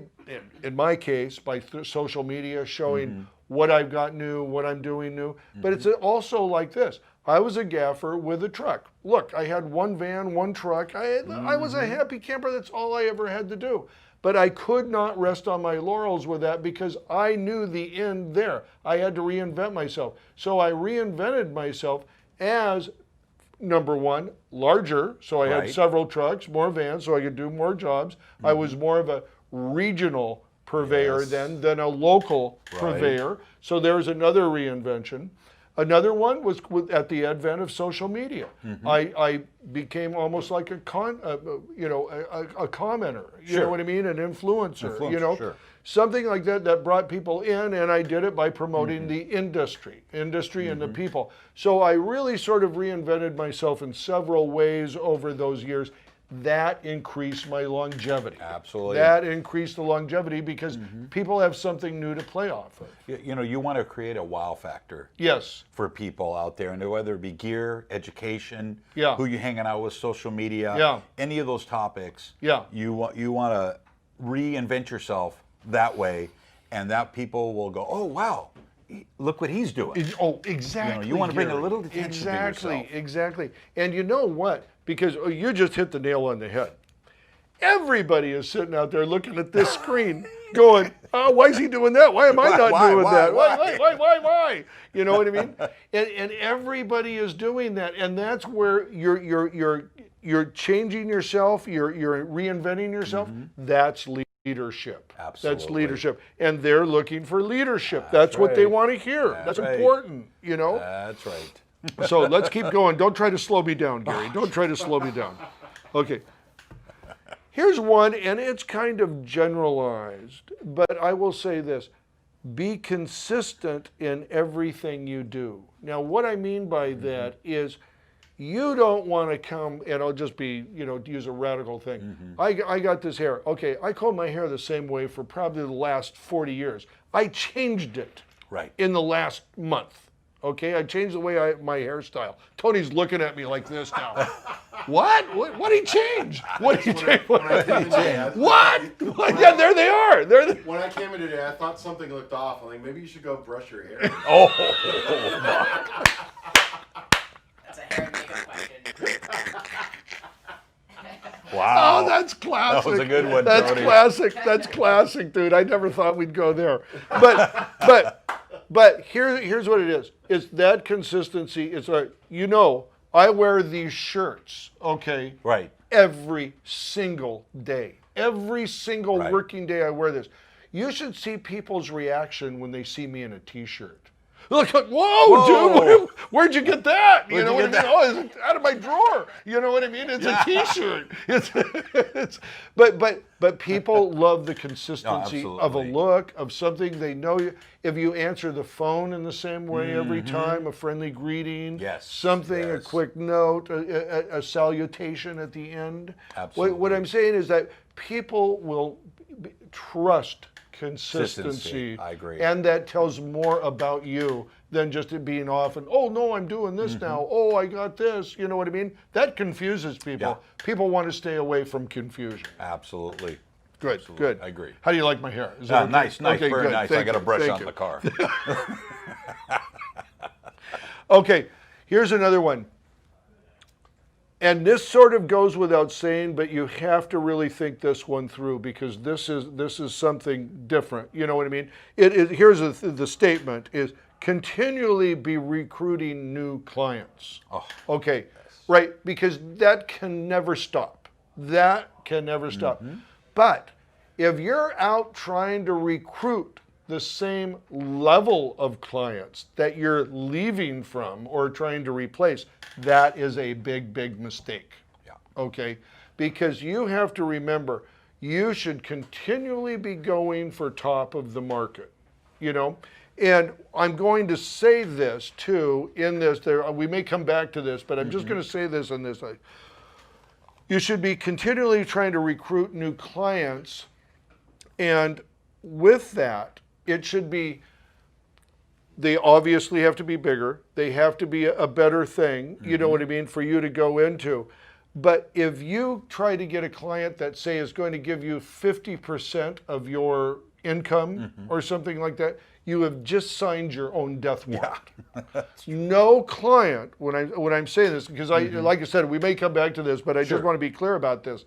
S1: in my case, by social media showing what I've got new, what I'm doing new. But it's also like this. I was a gaffer with a truck. Look, I had one van, one truck. I was a happy camper. That's all I ever had to do. But I could not rest on my laurels with that because I knew the end there. I had to reinvent myself. So I reinvented myself as, number one, larger. So I had several trucks, more vans, so I could do more jobs. I was more of a regional purveyor than a local purveyor. So there's another reinvention. Another one was at the advent of social media. I became almost like a commenter. You know what I mean? An influencer. You know, something like that brought people in, and I did it by promoting the industry and the people. So I really sort of reinvented myself in several ways over those years. That increased my longevity.
S3: Absolutely.
S1: That increased the longevity because people have something new to play off of.
S3: You know, you want to create a wow factor.
S1: Yes.
S3: For people out there, and whether it be gear, education, who you hanging out with, social media, any of those topics. You want to reinvent yourself that way, and that people will go, oh wow, look what he's doing.
S1: Oh, exactly.
S3: You want to bring a little attention to yourself.
S1: Exactly. And you know what? Because you just hit the nail on the head. Everybody is sitting out there looking at this screen going, oh, why is he doing that? Why am I not doing that? Why? You know what I mean? And everybody is doing that. And that's where you're changing yourself, you're reinventing yourself. That's leadership.
S3: Absolutely.
S1: That's leadership. And they're looking for leadership. That's what they want to hear. That's important, you know?
S3: That's right.
S1: So let's keep going. Don't try to slow me down, Gary. Don't try to slow me down. Okay. Here's one, and it's kind of generalized, but I will say this. Be consistent in everything you do. Now, what I mean by that is you don't want to come, and I'll just be, use a radical thing. I got this hair. Okay, I comb my hair the same way for probably the last 40 years. I changed it in the last month. Okay, I changed the way my hairstyle. Tony's looking at me like this now. What? What did he change? What did he change? What? Yeah, there they are.
S4: When I came in today, I thought something looked off. I'm like, maybe you should go brush your hair.
S2: That's a hair and makeup question.
S3: Wow.
S1: Oh, that's classic.
S3: That was a good one,
S1: That's
S3: Tony.
S1: classic. That's classic, dude. I never thought we'd go there. But here's what it is. It's that consistency. It's like, I wear these shirts, okay?
S3: Right.
S1: Every single day. Every single working day I wear this. You should see people's reaction when they see me in a t-shirt. Look, whoa, dude, where'd you get that? You know what I mean? Oh, it's out of my drawer. You know what I mean? It's a t-shirt. But people love the consistency of a look, of something they know you. If you answer the phone in the same way every time, a friendly greeting, a quick note, a salutation at the end.
S3: Absolutely.
S1: What I'm saying is that people will trust consistency.
S3: I agree.
S1: And that tells more about you than just it being off and, oh, no, I'm doing this now. Oh, I got this. You know what I mean? That confuses people.
S3: Yeah.
S1: People want to stay away from confusion.
S3: Absolutely.
S1: Good,
S3: Absolutely.
S1: good.
S3: I agree.
S1: How do you like my hair? Is that okay?
S3: Nice,
S1: Okay,
S3: very
S1: good.
S3: nice.
S1: Thank
S3: I got to
S1: you,
S3: brush
S1: thank
S3: on
S1: you.
S3: the car.
S1: Okay, here's another one. And this sort of goes without saying, but you have to really think this one through because this is something different. You know what I mean? Here's the statement is continually be recruiting new clients.
S3: Oh,
S1: Okay, right? Because that can never stop. That can never stop. But if you're out trying to recruit the same level of clients that you're leaving from or trying to replace, that is a big, big mistake.
S3: Yeah.
S1: Okay? Because you have to remember, you should continually be going for top of the market, you know? And I'm going to say this too in this, we may come back to this, but I'm just going to say this on this. You should be continually trying to recruit new clients, and with that, it should be, they obviously have to be bigger. They have to be a better thing, you know what I mean, for you to go into. But if you try to get a client that, say, is going to give you 50% of your income or something like that, you have just signed your own death warrant. No client, when I'm saying this, because like I said, we may come back to this, but I just want to be clear about this,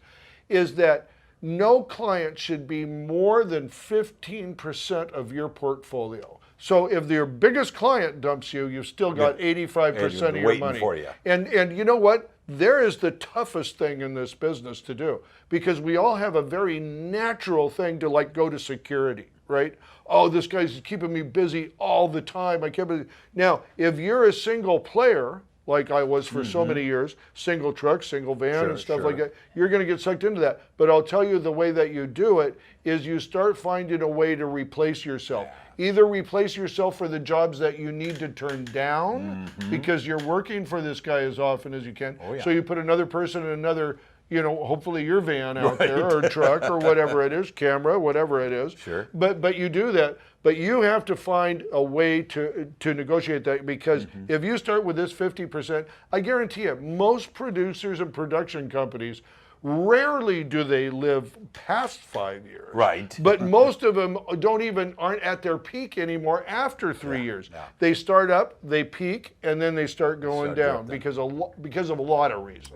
S1: is that no client should be more than 15% of your portfolio. So if your biggest client dumps you, you've still got 85% of your
S3: waiting
S1: money.
S3: for you.
S1: And you know what? There is the toughest thing in this business to do because we all have a very natural thing to like go to security, right? Oh, this guy's keeping me busy all the time. I can't believe. Now, if you're a single player, like I was for so many years, single truck, single van, and stuff like that, you're going to get sucked into that. But I'll tell you the way that you do it is you start finding a way to replace yourself. Either replace yourself for the jobs that you need to turn down because you're working for this guy as often as you can.
S3: Oh, yeah.
S1: So you put another person in another, you know, hopefully your van out there or truck or whatever it is, camera, whatever it is.
S3: Sure.
S1: But you do that. But you have to find a way to negotiate that because if you start with this 50%, I guarantee you, most producers and production companies rarely do they live past 5 years.
S3: Right.
S1: But most of them aren't at their peak anymore after 3 years.
S3: yeah.
S1: They start up, they peak, and then they start going down
S3: drifting.
S1: because of a lot of reasons. You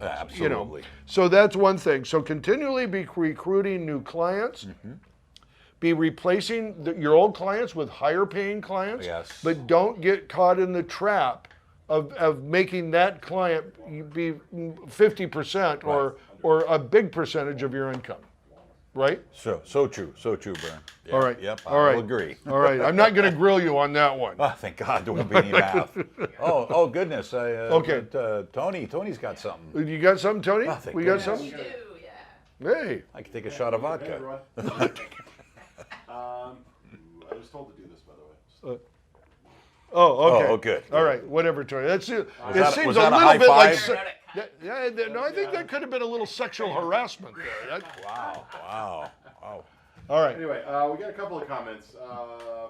S1: know?
S3: Absolutely.
S1: So that's one thing. So continually be recruiting new clients. Be replacing your old clients with higher paying clients,
S3: Yes.
S1: but don't get caught in the trap of making that client be 50% or a big percentage of your income, right?
S3: So true, Burn. Yeah,
S1: All right.
S3: Yep,
S1: All
S3: I
S1: right.
S3: will agree.
S1: All right. I'm not going to grill you on that one.
S3: Oh, thank God, there won't be any math. Oh goodness.
S1: Okay.
S3: Tony's got something.
S1: You got something, Tony?
S3: Oh, thank
S1: We got
S3: goodness.
S1: something?
S2: Yeah.
S1: Hey.
S3: I can take a shot of
S4: Hey,
S3: vodka.
S4: everyone. I was told to do this, by the way.
S1: Oh, okay.
S3: Oh, good.
S1: All right. Whatever, Tony. It seems
S3: was
S1: a
S3: that a
S1: little
S3: high
S1: bit like.
S3: five?
S1: Yeah, no, I think that could have been a little sexual harassment there.
S3: Wow.
S1: All right.
S4: Anyway, we got a couple of comments.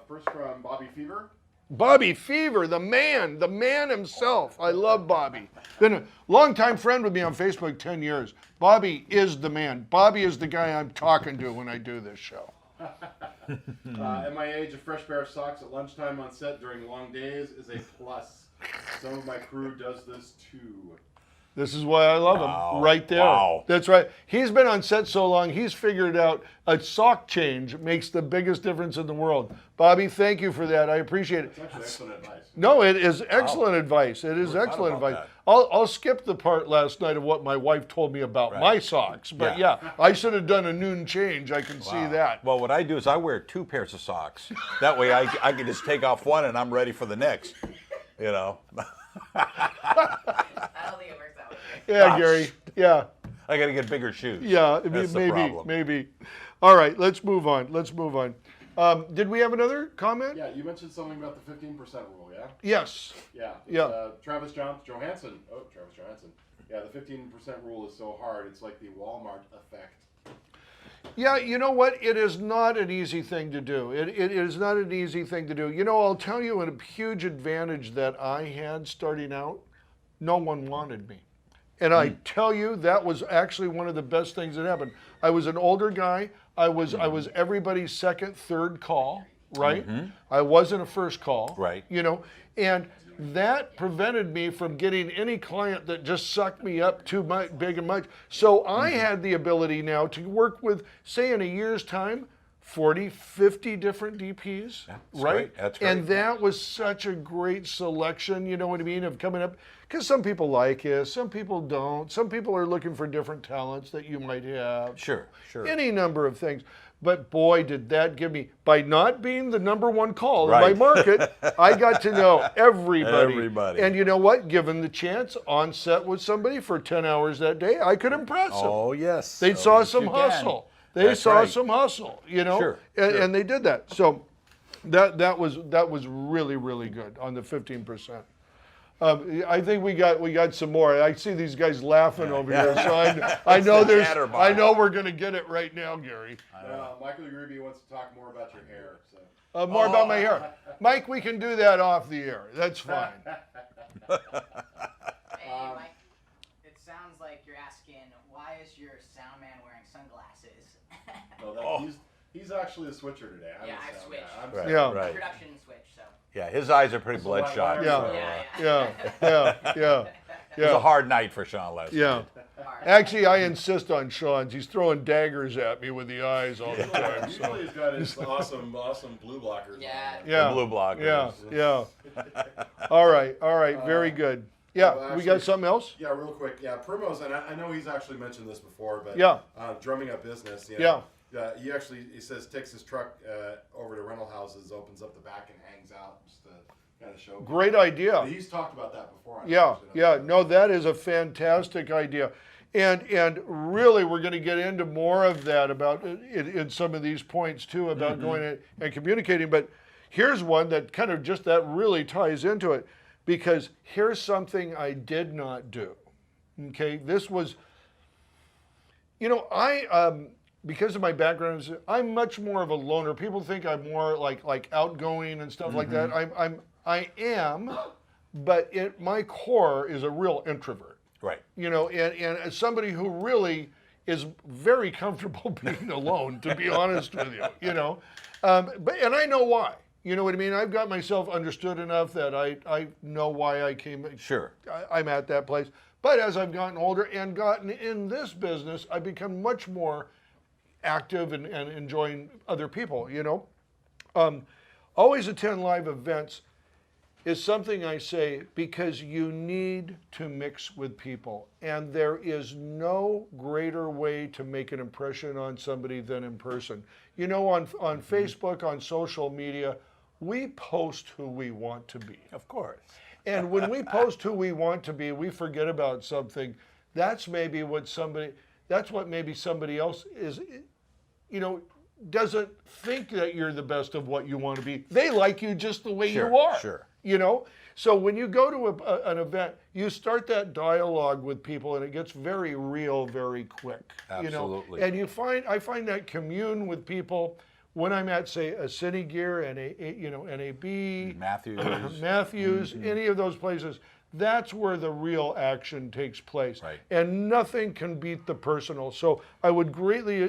S4: First from Bobby Fever.
S1: Bobby Fever, the man himself. I love Bobby. Been a longtime friend with me on Facebook, 10 years. Bobby is the man. Bobby is the guy I'm talking to when I do this show.
S4: At my age, a fresh pair of socks at lunchtime on set during long days is a plus. Some of my crew does this too.
S1: This is why I love
S3: Wow.
S1: him, right there.
S3: Wow.
S1: That's right. He's been on set so long, he's figured out a sock change makes the biggest difference in the world. Bobby, thank you for that. I appreciate it.
S4: It's actually excellent advice.
S1: No, it is excellent advice. It is
S3: Never thought
S1: excellent
S3: about
S1: advice. I'll skip the part last night of what my wife told me about my socks. But
S3: Yeah.
S1: I should have done a noon change. I can see that.
S3: Well, what I do is I wear 2 pairs of socks. That way I can just take off one and I'm ready for the next. You know.
S2: I don't think it works out.
S1: Yeah,
S3: Gosh.
S1: Gary. Yeah.
S3: I got to get bigger shoes.
S1: Yeah,
S3: That's the problem.
S1: maybe. All right, let's move on. Did we have another comment?
S4: Yeah, you mentioned something about the 15% rule, yeah?
S1: Yes.
S4: Yeah.
S1: Yeah.
S4: Travis Johansson. Oh, Travis Johansson. Yeah, the 15% rule is so hard. It's like the Walmart effect.
S1: Yeah, you know what? It is not an easy thing to do. It is not an easy thing to do. You know, I'll tell you a huge advantage that I had starting out. No one wanted me. And I tell you, that was actually one of the best things that happened. I was an older guy. I was everybody's second, third call. right? I wasn't a first call,
S3: Right.
S1: you know, and that prevented me from getting any client that just sucked me up too much, big and much. So I had the ability now to work with, say, in a year's time, 40, 50 different DPs, right?
S3: great. That's great.
S1: And that was such a great selection, you know what I mean, of coming up. Because some people like it, some people don't. Some people are looking for different talents that you might have.
S3: Sure.
S1: Any number of things. But boy, did that give me, by not being the number one call
S3: Right.
S1: in my market, I got to know everybody.
S3: Everybody.
S1: And you know what? Given the chance, on set with somebody for 10 hours that day, I could impress them.
S3: Oh, yes.
S1: They
S3: Oh,
S1: saw
S3: yes,
S1: some
S3: you can.
S1: hustle. They
S3: That's
S1: saw
S3: right.
S1: some hustle, you know,
S3: Sure,
S1: and they did that. So that was really, really good on the 15%. I think we got some more. I see these guys laughing over here, so I know
S3: the chatterbox.
S1: I know we're gonna get it right now, Gary.
S4: Michael Ruby wants to talk more about your hair. So.
S1: More about my hair, Mike. We can do that off the air. That's fine.
S2: Hey, Mike, it sounds like you're asking, why is your sound man wearing sunglasses?
S4: No, he's actually a switcher today. I'm
S2: Yeah,
S4: the
S2: I
S4: sound
S2: switched.
S4: guy. I'm
S3: Right.
S1: Yeah.
S3: Right.
S2: Production switch, so.
S3: Yeah, his eyes are pretty
S4: So why-
S3: bloodshot.
S4: why-
S1: Yeah.
S3: so,
S1: Yeah.
S3: It was a hard night for Sean last
S1: Yeah.
S3: night.
S2: Hard.
S1: Actually, I insist on Sean's. He's throwing daggers at me with the eyes all the time. So.
S4: Usually he's got his awesome blue blockers.
S2: Yeah.
S4: on.
S1: Yeah.
S3: The blue block.
S1: Yeah. All right. Very good. Yeah,
S4: well,
S1: we got
S4: actually-
S1: something else?
S4: Yeah, real quick. Yeah, Primos, and I know he's actually mentioned this before, but
S1: Yeah.
S4: drumming up business. You
S1: Yeah.
S4: know, he says takes his truck over to rental houses, opens up the back and hangs out just to kind of show.
S1: Great idea.
S4: But he's talked about that before. I
S1: Yeah,
S4: mentioned it.
S1: yeah. No, that is a fantastic idea. And really, we're going to get into more of that about in some of these points too about going and communicating. But here's one that kind of just that really ties into it, because here's something I did not do. Okay, this was, you know, because of my background, I'm much more of a loner. People think I'm more like outgoing and stuff like that. I am, but at my core is a real introvert.
S3: Right.
S1: You know, and as somebody who really is very comfortable being alone, to be honest with you, you know. And I know why. You know what I mean? I've got myself understood enough that I know why I came.
S3: Sure.
S1: I'm at that place. But as I've gotten older and gotten in this business, I've become much more active and enjoying other people, you know. Always attend live events is something I say because you need to mix with people. And there is no greater way to make an impression on somebody than in person. You know, on Facebook, on social media, we post who we want to be.
S3: Of course.
S1: And when we post who we want to be, we forget about something. That's maybe what maybe somebody else is, you know, doesn't think that you're the best of what you want to be. They like you just the way you are.
S3: Sure.
S1: You know? So when you go to an event, you start that dialogue with people and it gets very real very quick.
S3: Absolutely.
S1: You know? And I find that commune with people when I'm at, say, a City Gear and NAB, Matthews, any of those places. That's where the real action takes place.
S3: Right.
S1: And nothing can beat the personal. So I would greatly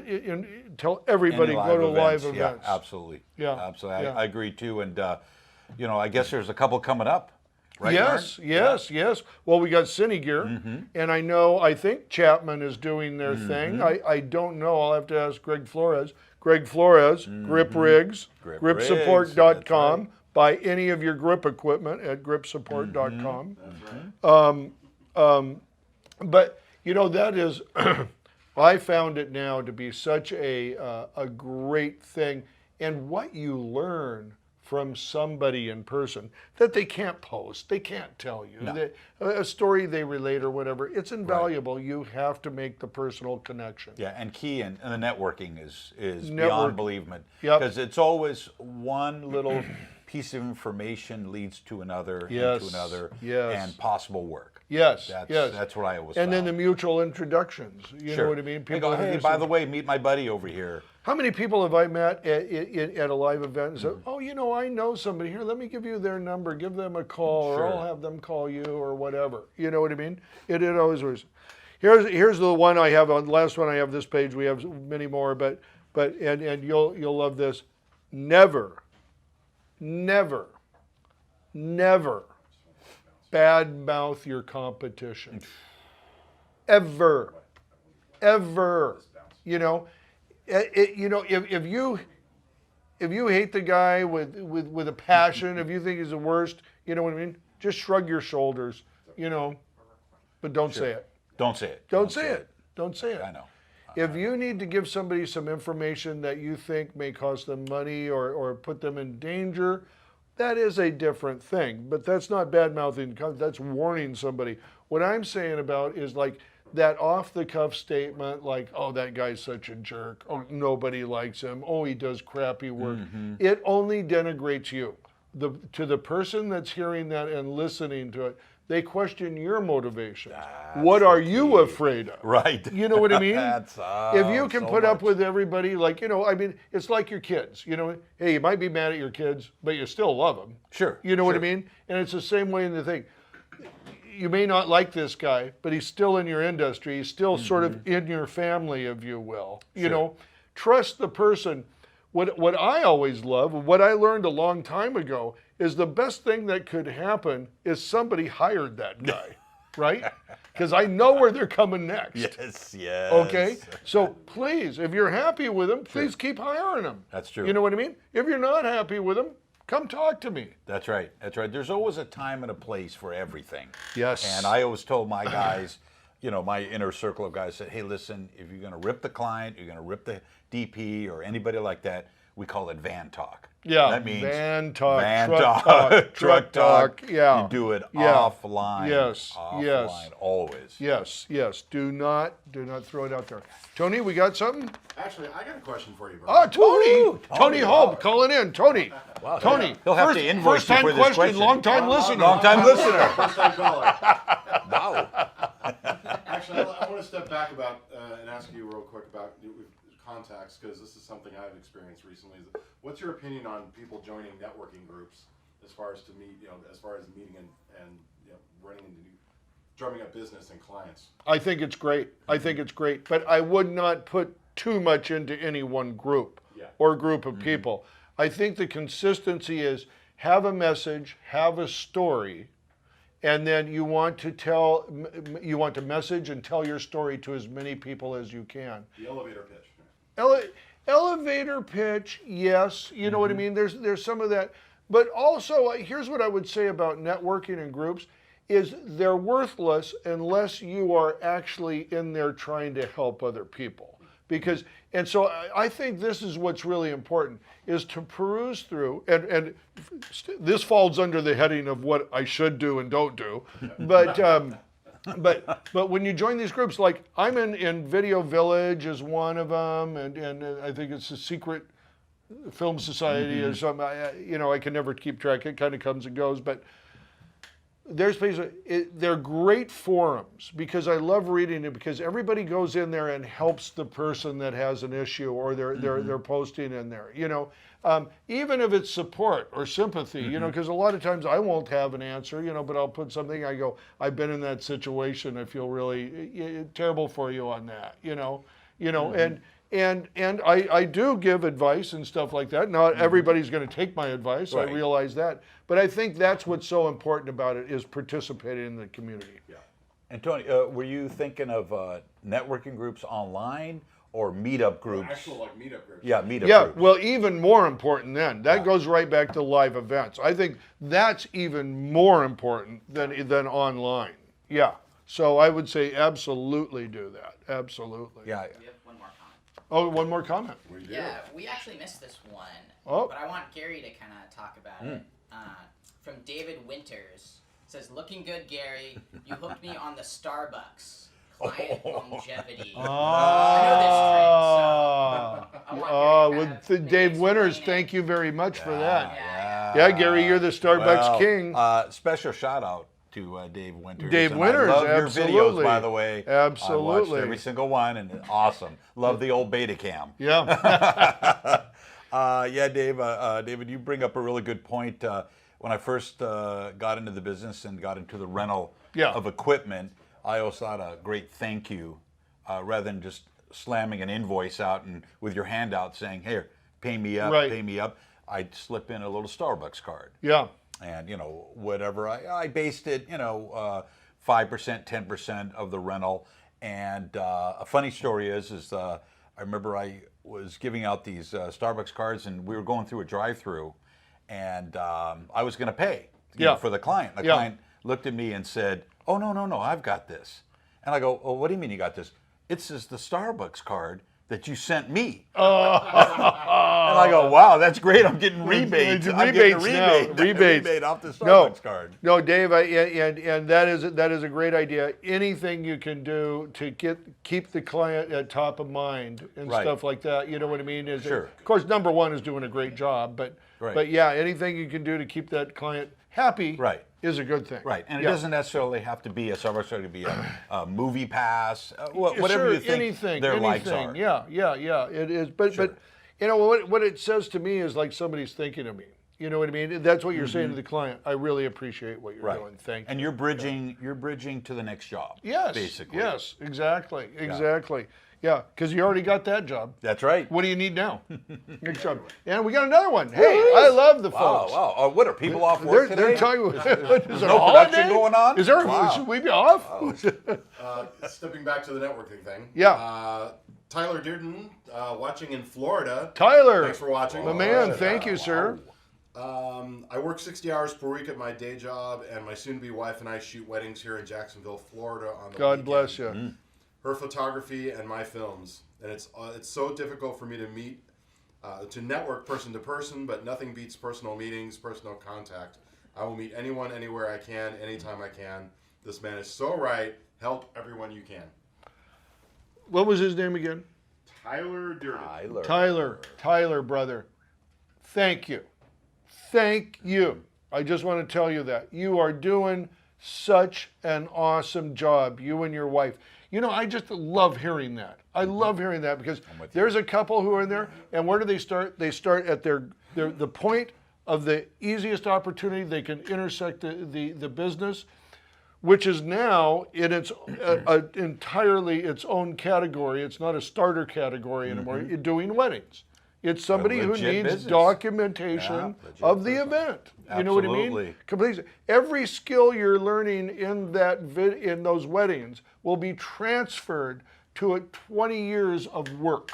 S1: tell everybody,
S3: Any
S1: go to live events.
S3: Yeah, absolutely.
S1: Yeah,
S3: Absolutely.
S1: yeah.
S3: I agree too. And, you know, I guess there's a couple coming up. Right,
S1: Yes,
S3: Martin?
S1: yes. Well, we got Cine Gear, and I think Chapman is doing their thing. I don't know. I'll have to ask Greg Flores. Grip Rigs,
S3: Grip
S1: gripsupport.com.
S3: Rigs, that's
S1: Buy any of your grip equipment at gripsupport.com.
S4: That's right.
S1: But you know, that is, I found it now to be such a great thing, and what you learn from somebody in person that they can't post, they can't tell you.
S3: No.
S1: A story they relate or whatever, it's invaluable. You have to make the personal connection.
S3: Yeah, and key and the networking is
S1: Network.
S3: beyond believement.
S1: Yep.
S3: Because it's always one little piece of information leads to another
S1: Yes,
S3: and to another
S1: yes.
S3: and possible work.
S1: Yes,
S3: That's,
S1: yes.
S3: That's what I always
S1: And then
S3: found.
S1: the mutual introductions. You know what I mean?
S3: They go, hey,
S1: say
S3: by the way, meet my buddy over here.
S1: how many people have I met at a live event and said, oh, you know, I know somebody here. Let me give you their number. Give them a call, or
S3: Sure.
S1: I'll have them call you, or whatever. You know what I mean? It always was. Here's the one I have on the last one I have this page. We have many more, but you'll love this. Never never badmouth your competition. Ever. You know, if you hate the guy with a passion, if you think he's the worst, you know what I mean? Just shrug your shoulders, you know, but don't say it.
S3: Don't say it.
S1: Don't say it. Don't say it.
S3: I know.
S1: If you need to give somebody some information that you think may cost them money or put them in danger, that is a different thing. But that's not bad mouthing, that's warning somebody. What I'm saying about is like that off the cuff statement, like, oh, that guy's such a jerk. Oh, nobody likes him. Oh, he does crappy work. It only denigrates you. To the person that's hearing that and listening to it, they question your motivations. What are you afraid of?
S3: Right.
S1: You know what I mean? If you can
S3: so
S1: put up
S3: much.
S1: with everybody, like, you know, I mean, it's like your kids. You know, hey, you might be mad at your kids, but you still love them.
S3: Sure.
S1: You know what I
S3: sure.
S1: mean? And it's the same way in the thing. You may not like this guy, but he's still in your industry. He's still sort of in your family, if you will. You know, trust the person. What I always love, what I learned a long time ago, is the best thing that could happen is somebody hired that guy, right? Because I know where they're coming next.
S3: Yes.
S1: Okay? So please, if you're happy with him, please keep hiring him.
S3: That's true.
S1: You know what I mean? If you're not happy with him, come talk to me.
S3: That's right. That's right. There's always a time and a place for everything.
S1: Yes.
S3: And I always told my guys, you know, my inner circle of guys said, hey, listen, if you're going to rip the client, you're going to rip the DP or anybody like that, we call it van talk.
S1: Yeah,
S3: That means
S1: van talk,
S3: van
S1: truck
S3: talk,
S1: talk,
S3: truck talk.
S1: yeah.
S3: You do it
S1: Yeah.
S3: offline.
S1: Yes,
S3: Offline,
S1: yes.
S3: always.
S1: Yes. Do not throw it out there. Tony, we got something?
S4: Actually, I got a question for you, bro.
S1: Oh, Tony.
S3: Woo,
S1: Tony Holm, calling in. Tony.
S3: Wow,
S1: Tony.
S3: He'll have to invoice
S1: first
S3: you
S1: time
S3: for this question.
S1: long time listener.
S3: Long time listener.
S4: First time caller.
S3: Wow.
S4: Actually, I want to step back and ask you real quick about contacts, because this is something I've experienced recently. What's your opinion on people joining networking groups as far as to meet, as far as meeting and running into drumming up business and clients?
S1: I think it's great. But I would not put too much into any one group or group of people. I think the consistency is have a message, have a story, and then you want to message and tell your story to as many people as you can.
S4: The elevator pitch.
S1: Elevator pitch, yes. You know what I mean? There's some of that. But also, here's what I would say about networking and groups is they're worthless unless you are actually in there trying to help other people. And so I think this is what's really important, is to peruse through, and this falls under the heading of what I should do and don't do, but when you join these groups, like I'm in Video Village is one of them, and I think it's a secret film society or something. I can never keep track. It kind of comes and goes, but there's they're great forums because I love reading it because everybody goes in there and helps the person that has an issue or they're posting in there. Even if it's support or sympathy, because a lot of times I won't have an answer, but I'll put something. I go, I've been in that situation. I feel really terrible for you on that. And I do give advice and stuff like that. Not everybody's going to take my advice.
S3: Right.
S1: I realize that. But I think that's what's so important about it is participating in the community.
S4: Yeah.
S3: And Tony, were you thinking of networking groups online or meetup groups?
S4: Actual meetup groups.
S3: Yeah, meetup
S1: Yeah,
S3: groups.
S1: well, even more important then. That goes right back to live events. I think that's even more important than online. Yeah. So I would say absolutely do that. Absolutely.
S3: Yeah.
S2: We have one more comment.
S1: Oh, one more comment.
S4: We do.
S2: Yeah, we actually missed this one.
S1: Oh.
S2: But I want Gary to kind of talk about it. From David Winters. Says, looking good, Gary. You hooked me on the Starbucks. Client longevity. I know this trick, so I want Gary to kind of
S1: Dave
S2: maybe
S1: Winters,
S2: explain it.
S1: thank you very much for that.
S2: Yeah.
S1: Yeah, Gary, you're the Starbucks king.
S3: Special shout out to Dave Winters.
S1: Dave
S3: And
S1: Winters,
S3: I love
S1: absolutely.
S3: your videos, by the way. I
S1: Absolutely.
S3: watched every single one, and awesome. Love the old Betacam.
S1: Yeah.
S3: Yeah, Dave. David, you bring up a really good point. When I first got into the business and got into the rental of equipment, I always thought a great thank you, rather than just slamming an invoice out and with your hand out saying, "Here, pay me up,
S1: Right.
S3: pay me up." I'd slip in a little Starbucks card.
S1: Yeah.
S3: And, whatever, I based it, 5%, 10% of the rental. And a funny story is I remember I was giving out these Starbucks cards, and we were going through a drive-through, and I was going to pay for the client. The client looked at me and said, "Oh, no, I've got this." And I go, "Oh, what do you mean you got this?" "It's just the Starbucks card that you sent me." And I go, "Wow, that's great. I'm getting rebates. I'm getting a rebate off the Starbucks card."
S1: No, Dave, and that is a great idea. Anything you can do to keep the client at top of mind and stuff like that, you know what I mean?
S3: Sure.
S1: Of course, number one is doing a great job, but yeah, anything you can do to keep that client happy is a good thing.
S3: Right, and it doesn't necessarily have to be a Starbucks card. It could be a movie pass, whatever you think their likes are.
S1: Yeah, it is. But what it says to me is like somebody's thinking of me. You know what I mean? That's what you're saying to the client. I really appreciate what you're doing. Thank you.
S3: And you're bridging to the next job.
S1: Yes.
S3: Basically.
S1: Yes. Exactly. Yeah, because you already got that job.
S3: That's right.
S1: What do you need now? Next job. And we got another one. Hey, I love the folks.
S3: Wow. What are people off work today?
S1: They're talking. Is there
S3: no
S1: a
S3: production
S1: holiday
S3: going on?
S1: Is there?
S3: Wow.
S1: Should we be off?
S4: Stepping back to the networking thing.
S1: Yeah.
S4: Tyler Dearden, watching in Florida.
S1: Tyler.
S4: Thanks for watching.
S1: My man, thank you, sir.
S4: I work 60 hours per week at my day job, and my soon-to-be wife and I shoot weddings here in Jacksonville, Florida on the
S1: God
S4: weekend.
S1: bless you.
S4: Her photography and my films, and it's so difficult for me to meet, to network person to person, but nothing beats personal meetings, personal contact. I will meet anyone, anywhere I can, anytime I can. This man is so right. Help everyone you can.
S1: What was his name again?
S4: Tyler Dearden.
S1: Tyler, brother. Thank you. Thank you. I just want to tell you that. You are doing such an awesome job, you and your wife. I just love hearing that. I love hearing that because there's a couple who are in there, and where do they start? They start at the point of the easiest opportunity they can intersect the business, which is now in its entirely its own category. It's not a starter category anymore. You're doing weddings. It's somebody who needs
S3: business.
S1: Documentation of the event. You know what I mean? Completely. Every skill you're learning in in those weddings will be transferred to 20 years of work.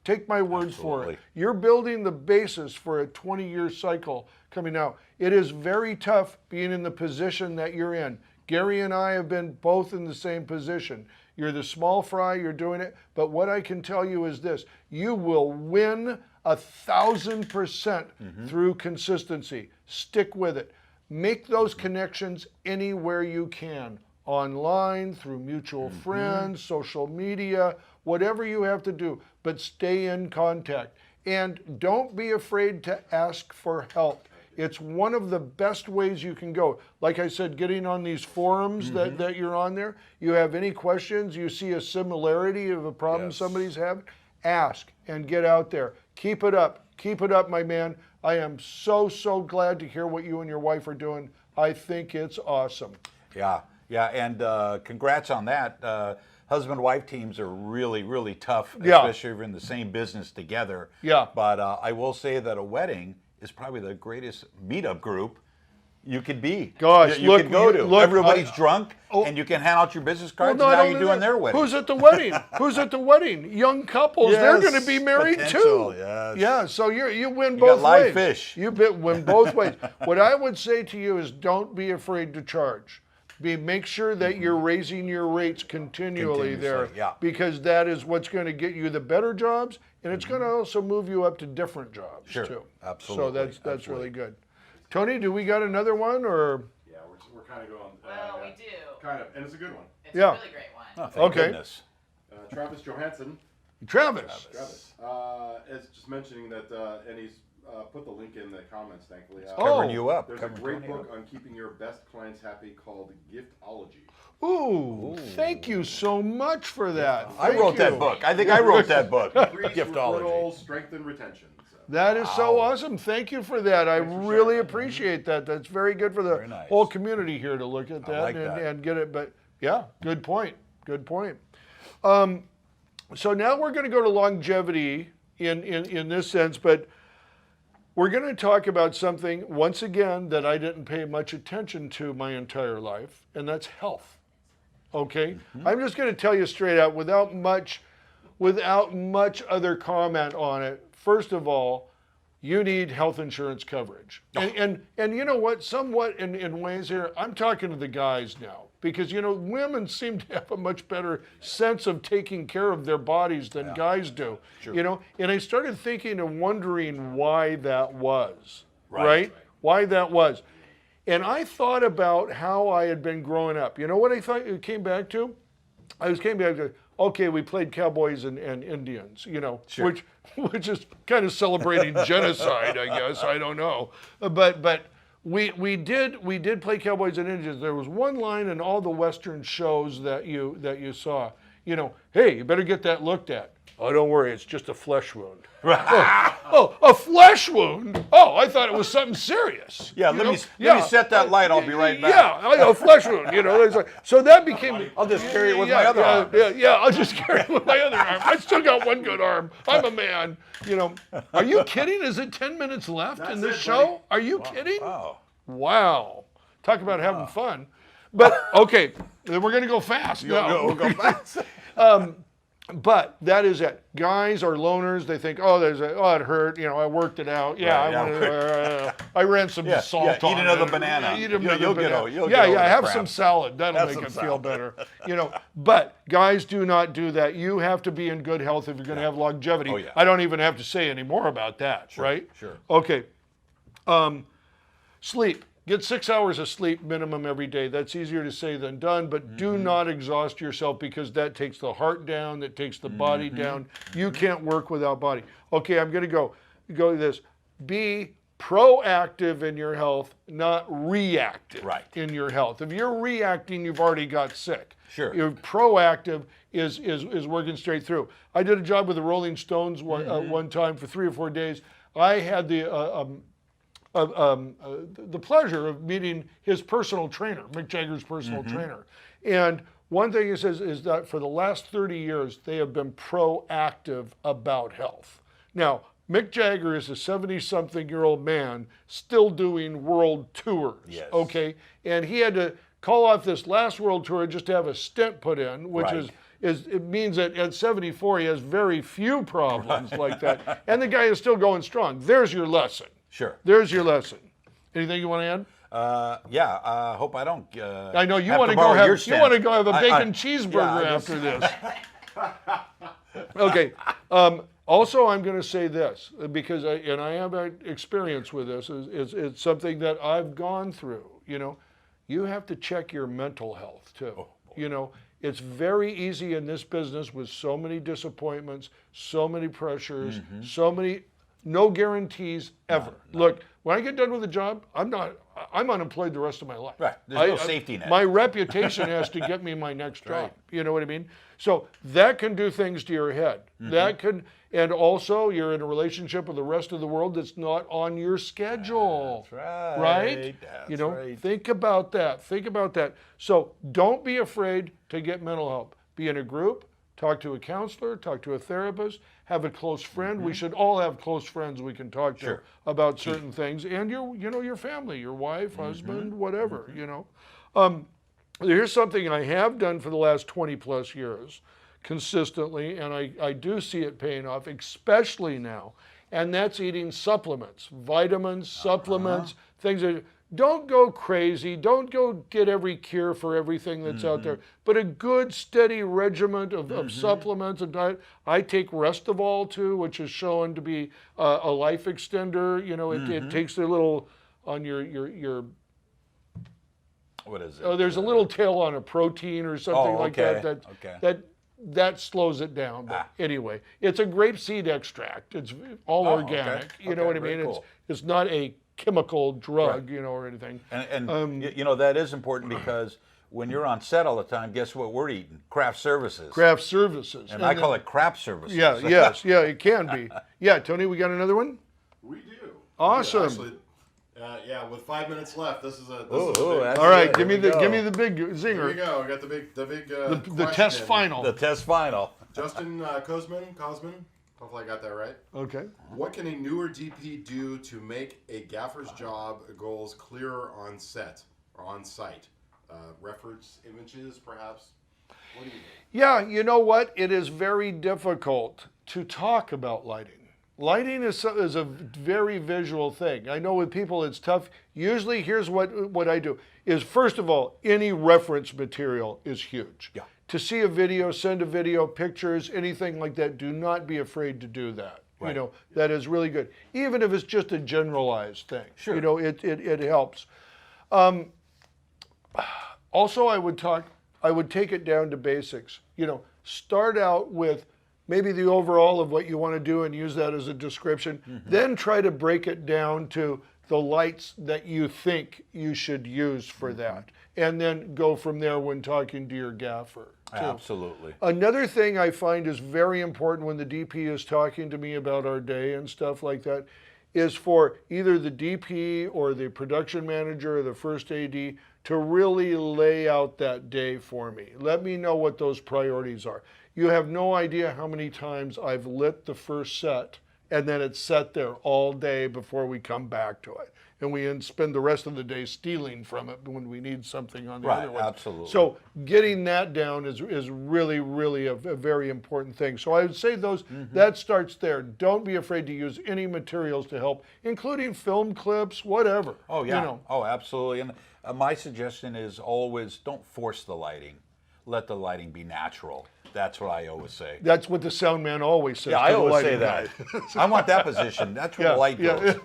S1: Take my word for it. You're building the basis for a 20-year cycle coming out. It is very tough being in the position that you're in. Gary and I have been both in the same position. You're the small fry, you're doing it, but what I can tell you is this: you will win 1,000% through consistency. Stick with it. Make those connections anywhere you can. Online, through mutual friends, social media, whatever you have to do, but stay in contact. And don't be afraid to ask for help. It's one of the best ways you can go. Like I said, getting on these forums that you're on there, you have any questions, you see a similarity of a problem somebody's having, ask and get out there. Keep it up. Keep it up, my man. I am so glad to hear what you and your wife are doing. I think it's awesome.
S3: Yeah, and congrats on that. Husband-wife teams are really tough, especially if you're in the same business together.
S1: Yeah.
S3: But I will say that a wedding is probably the greatest meetup group you could be.
S1: Gosh,
S3: you can go to. Everybody's drunk, and you can hand out your business cards, and now you're doing their wedding.
S1: Who's at the wedding? Who's at the wedding? Young couples. They're going to be married too.
S3: Yes.
S1: Yeah, so you win both
S3: got live
S1: ways.
S3: fish.
S1: You win both ways. What I would say to you is don't be afraid to charge. Make sure that you're raising your rates continuously there, because that is what's going to get you the better jobs, and it's going to also move you up to different jobs too.
S3: Absolutely.
S1: So that's really good. Tony, do we got another one or?
S4: Yeah, we're kind of going.
S2: Well, we do.
S4: Kind of, and it's a good one.
S2: It's a really great one.
S3: Oh, thank goodness.
S4: Travis Johansson.
S1: Travis.
S4: Is just mentioning that, and he's put the link in the comments, thankfully.
S3: Covering you up.
S4: There's a great book on keeping your best clients happy called Giftology.
S1: Ooh, thank you so much for that.
S3: I wrote that book. I think I wrote that book.
S4: Giftology. Referrals, strength and retention.
S1: That is so awesome. Thank you for that. I really appreciate that. That's very good for the whole community here to look at that, and get it. But yeah, good point. Good point. So now we're going to go to longevity in this sense, but we're going to talk about something, once again, that I didn't pay much attention to my entire life, and that's health. Okay? I'm just going to tell you straight out, without much other comment on it. First of all, you need health insurance coverage. And you know what? Somewhat in ways here, I'm talking to the guys now. Because, women seem to have a much better sense of taking care of their bodies than guys do. Sure. And I started thinking and wondering why that was. Right? Why that was. And I thought about how I had been growing up. You know what I thought it came back to? Came back to, okay, we played cowboys and Indians, sure. which is kind of celebrating genocide, I guess. I don't know. But we did play cowboys and Indians. There was one line in all the Western shows that you saw. Hey, you better get that looked at. Oh, don't worry, it's just a flesh wound. Oh, a flesh wound? Oh, I thought it was something serious.
S3: Yeah, let me set that light. I'll be right back.
S1: Yeah, a flesh wound. So that became.
S3: I'll just carry it with my other arm.
S1: Yeah, I'll just carry it with my other arm. I still got one good arm. I'm a man. Are you kidding? Is it 10 minutes left in this show? Buddy. Are you kidding? Wow. Talk about having fun. But okay, then we're gonna go fast.
S3: We'll go fast.
S1: But that is it. Guys are loners. They think, it hurt. I worked it out. I ran some salt on it.
S3: Eat another banana. You'll get over
S1: have
S3: crap.
S1: Some salad. That'll make it feel better. But guys do not do that. You have to be in good health if you're going to have longevity.
S3: Oh, yeah.
S1: I don't even have to say any more about that, right?
S3: Sure.
S1: Okay. Sleep. Get 6 hours of sleep minimum every day. That's easier to say than done, but do not exhaust yourself because that takes the heart down, that takes the body down. You can't work without body. Okay, I'm going to go to this. Be proactive in your health, not reactive in your health. If you're reacting, you've already got sick.
S3: Sure.
S1: You're proactive is working straight through. I did a job with the Rolling Stones one time for 3 or 4 days. I had the pleasure of meeting his personal trainer, Mick Jagger's personal trainer. And one thing he says is that for the last 30 years, they have been proactive about health. Now, Mick Jagger is a 70-something-year-old man still doing world tours, okay? And he had to call off this last world tour just to have a stent put in, which it means that at 74, he has very few problems like that. And the guy is still going strong. There's your lesson.
S3: Sure.
S1: There's your lesson. Anything you want to add?
S3: Hope I don't.
S1: I know you want to go have a bacon cheeseburger after this. Okay. Also, I'm going to say this because I have experience with this. It's something that I've gone through. You have to check your mental health too. It's very easy in this business with so many disappointments, so many pressures, no guarantees ever. No. Look, when I get done with a job, I'm unemployed the rest of my life.
S3: Right. There's no safety net.
S1: My reputation has to get me my next job. You know what I mean? So that can do things to your head. And also you're in a relationship with the rest of the world that's not on your schedule.
S3: That's right.
S1: Right?
S3: That's
S1: think about that. Think about that. So don't be afraid to get mental help. Be in a group, talk to a counselor, talk to a therapist, have a close friend. We should all have close friends we can talk to about certain things, and your family, your wife, husband, whatever. Here's something I have done for the last 20 plus years consistently, and I do see it paying off, especially now, and that's eating supplements, vitamins, supplements, things that. Don't go crazy. Don't go get every cure for everything that's out there. But a good, steady regimen of supplements and diet. I take Restival too, which is shown to be a life extender. It takes a little on your.
S3: What is it?
S1: Oh, there's a little tail on a protein or something like that. That slows it down. But anyway, it's a grapeseed extract. It's all organic. You know what I mean? Cool. It's not a chemical drug, or anything.
S3: And that is important because when you're on set all the time, guess what we're eating? Craft services.
S1: Craft services.
S3: And I call it crap services.
S1: Yeah, it can be. Yeah, Tony, we got another one?
S4: We do.
S1: Awesome.
S4: Actually, with 5 minutes left, this is a.
S1: All right, give me the big zinger.
S4: Here we go. We got the big
S1: the test final.
S3: The test final.
S4: Justin Cosman. Hopefully I got that right.
S1: Okay.
S4: What can a newer DP do to make a gaffer's job goals clearer on set or on site? Reference images, perhaps? What do you think?
S1: Yeah, you know what? It is very difficult to talk about lighting. Lighting is a very visual thing. I know with people it's tough. Usually, here's what I do is, first of all, any reference material is huge.
S3: Yeah.
S1: To see a video, send a video, pictures, anything like that, do not be afraid to do that.
S3: Right.
S1: You know, that is really good. Even if it's just a generalized thing.
S3: Sure.
S1: You know, it helps. Also, I would take it down to basics. You know, start out with maybe the overall of what you want to do and use that as a description. Then try to break it down to the lights that you think you should use for that. And then go from there when talking to your gaffer, too.
S3: Absolutely.
S1: Another thing I find is very important when the DP is talking to me about our day and stuff like that is for either the DP or the production manager or the first AD to really lay out that day for me. Let me know what those priorities are. You have no idea how many times I've lit the first set and then it's set there all day before we come back to it. And we spend the rest of the day stealing from it when we need something on the
S3: Right,
S1: other one.
S3: absolutely.
S1: So getting that down is really, really a very important thing. So I would say that starts there. Don't be afraid to use any materials to help, including film clips, whatever.
S3: Oh, yeah.
S1: You know.
S3: Oh, absolutely. And my suggestion is always don't force the lighting. Let the lighting be natural. That's what I always say.
S1: That's what the sound man always says.
S3: Yeah,
S1: to
S3: I
S1: the
S3: always say
S1: lighting
S3: that.
S1: guy.
S3: I want that position. That's where the light goes.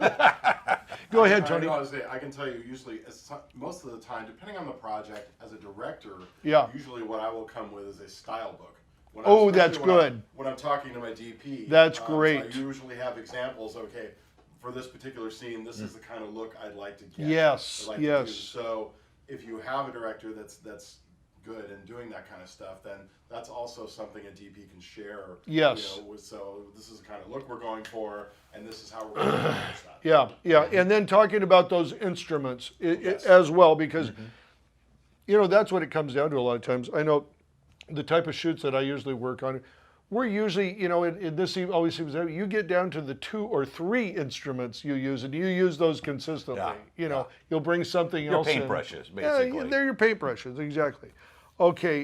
S1: Go ahead, Tony.
S4: I can tell you, usually, most of the time, depending on the project, as a director,
S1: Yeah.
S4: usually what I will come with is a style book.
S1: Oh, that's good.
S4: When I'm talking to my DP,
S1: That's
S4: so
S1: great.
S4: I usually have examples. Okay, for this particular scene, this is the kind of look I'd like to get.
S1: Yes,
S4: I'd like
S1: yes.
S4: To do. So if you have a director that's good and doing that kind of stuff, then that's also something a DP can share.
S1: Yes.
S4: You know, so this is the kind of look we're going for, and this is how we're going to accomplish that.
S1: Yeah. And then talking about those instruments
S4: Yes.
S1: as well, because, you know, that's what it comes down to a lot of times. I know the type of shoots that I usually work on, we're usually, you know, in this always seems that you get down to the 2 or 3 instruments you use, and you use those consistently.
S3: Yeah,
S1: You know, you'll bring something
S3: Your
S1: else in.
S3: paintbrushes, basically.
S1: Yeah, they're your paintbrushes, exactly. Okay,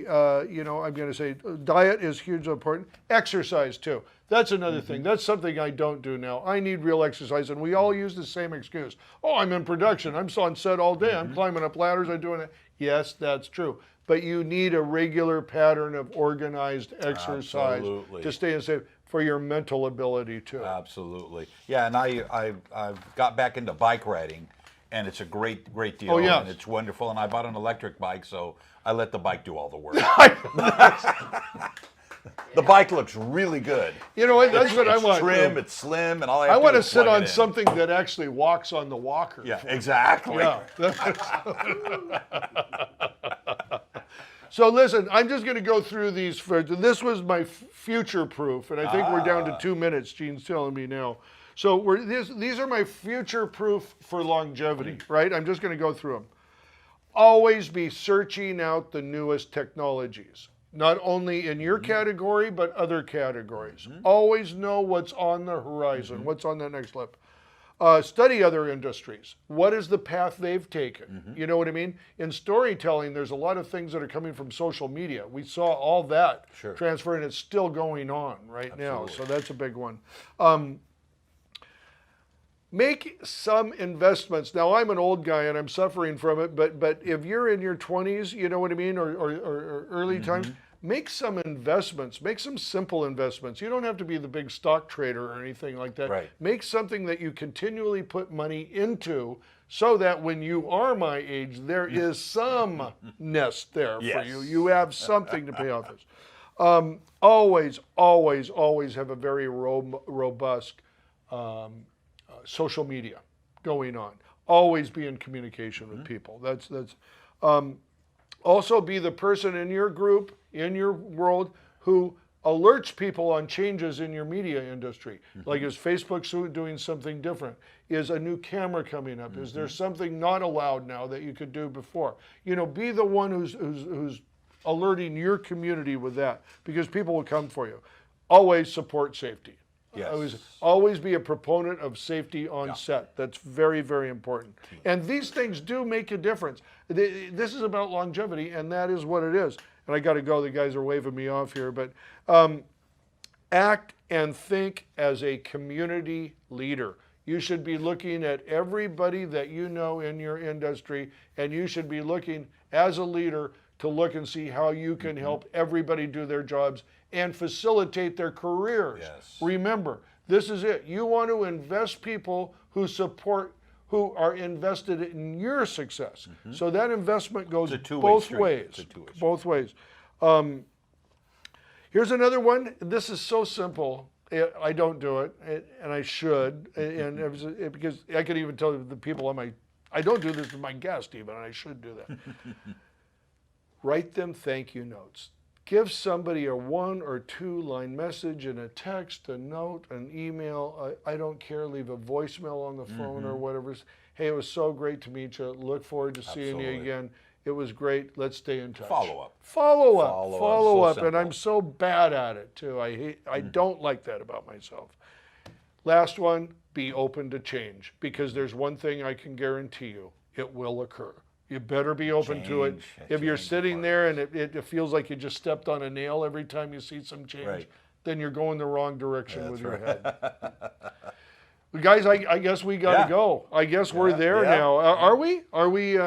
S1: you know, I'm going to say diet is hugely important. Exercise, too. That's another thing. That's something I don't do now. I need real exercise, and we all use the same excuse. Oh, I'm in production. I'm on set all day. I'm climbing up ladders. I'm doing it. Yes, that's true. But you need a regular pattern of organized exercise
S3: Absolutely.
S1: to stay in shape for your mental ability, too.
S3: Absolutely. Yeah, and I've got back into bike riding, and it's a great deal.
S1: Oh, yes.
S3: And it's wonderful. And I bought an electric bike, so I let the bike do all the work. The bike looks really good.
S1: You know what? That's what I
S3: It's
S1: want.
S3: trim, it's slim, and all I
S1: I
S3: have
S1: want
S3: do
S1: to
S3: is
S1: sit
S3: plug it
S1: on
S3: in.
S1: something that actually walks on the walker.
S3: Yeah, exactly.
S1: Yeah. So listen, I'm just going to go through these. This was my future proof, and I think we're down to 2 minutes. Gene's telling me now. So these are my future proof for longevity, right? I'm just going to go through them. Always be searching out the newest technologies, not only in your category, but other categories. Always know what's on the horizon, what's on the next level. Study other industries. What is the path they've taken? You know what I mean? In storytelling, there's a lot of things that are coming from social media. We saw all that transfer, and it's still going on right now. So that's a big one. Make some investments. Now, I'm an old guy and I'm suffering from it, but if you're in your 20s, you know what I mean, or early times, make some investments. Make some simple investments. You don't have to be the big stock trader or anything like that.
S3: Right.
S1: Make something that you continually put money into so that when you are my age, there is some nest there for
S3: Yes.
S1: you. You have something to pay off this. Always have a very robust social media going on. Always be in communication with people. That's also be the person in your group, in your world, who alerts people on changes in your media industry. Like, is Facebook doing something different? Is a new camera coming up? Is there something not allowed now that you could do before? You know, be the one who's alerting your community with that, because people will come for you. Always support safety.
S3: Yes.
S1: Always be a proponent of safety on set. That's very, very important. And these things do make a difference. This is about longevity, and that is what it is. And I got to go. The guys are waving me off here, but act and think as a community leader. You should be looking at everybody that you know in your industry, and you should be looking as a leader to look and see how you can help everybody do their jobs and facilitate their careers.
S3: Yes.
S1: Remember, this is it. You want to invest people who are invested in your success. So that investment goes both ways.
S3: It's a two-way street.
S1: Both ways. Here's another one. This is so simple. I don't do it, and I should. Because I could even tell the people I don't do this with my guest even, and I should do that. Write them thank you notes. Give somebody a 1 or 2 line message in a text, a note, an email. I don't care. Leave a voicemail on the phone or whatever. Hey, it was so great to meet you. Look forward to seeing you again. It was great. Let's stay in touch.
S3: Follow up.
S1: Follow up.
S3: So
S1: And I'm so bad at it too. I don't like that about myself. Last one, be open to change, because there's one thing I can guarantee you, it will occur. You better be open to it. If you're sitting there and it feels like you just stepped on a nail every time you see some change, then you're going the wrong direction with your head. Guys, I guess we got to go. I guess we're there now. Are we? Are we?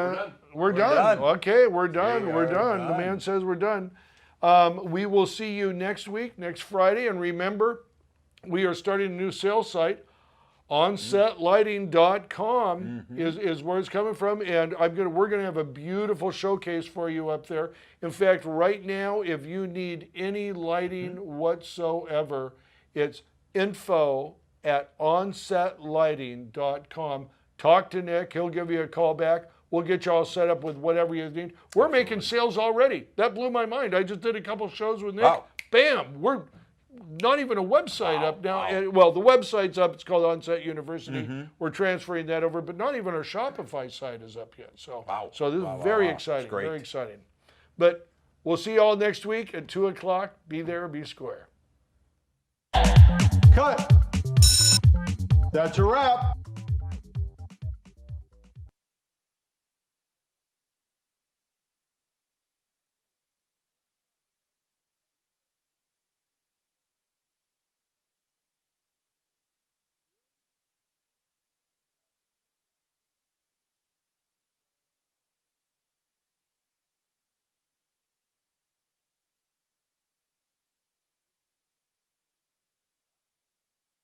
S1: We're done. Okay, we're done. We're done. The man says we're done. We will see you next week, next Friday. And remember, we are starting a new sales site. OnSetLighting.com is where it's coming from, and we're gonna have a beautiful showcase for you up there. In fact, right now, if you need any lighting whatsoever, it's info@OnSetLighting.com. Talk to Nick; he'll give you a call back. We'll get you all set up with whatever you need. We're making sales already. That blew my mind. I just did a couple shows with Nick.
S3: Wow.
S1: Bam! We're not even a website up now. Well, the website's up. It's called Onset University. We're transferring that over, but not even our Shopify site is up yet. So, so this is very exciting.
S3: Great.
S1: Very exciting. But we'll see you all next week at 2 o'clock. Be there, be square. Cut. That's a wrap.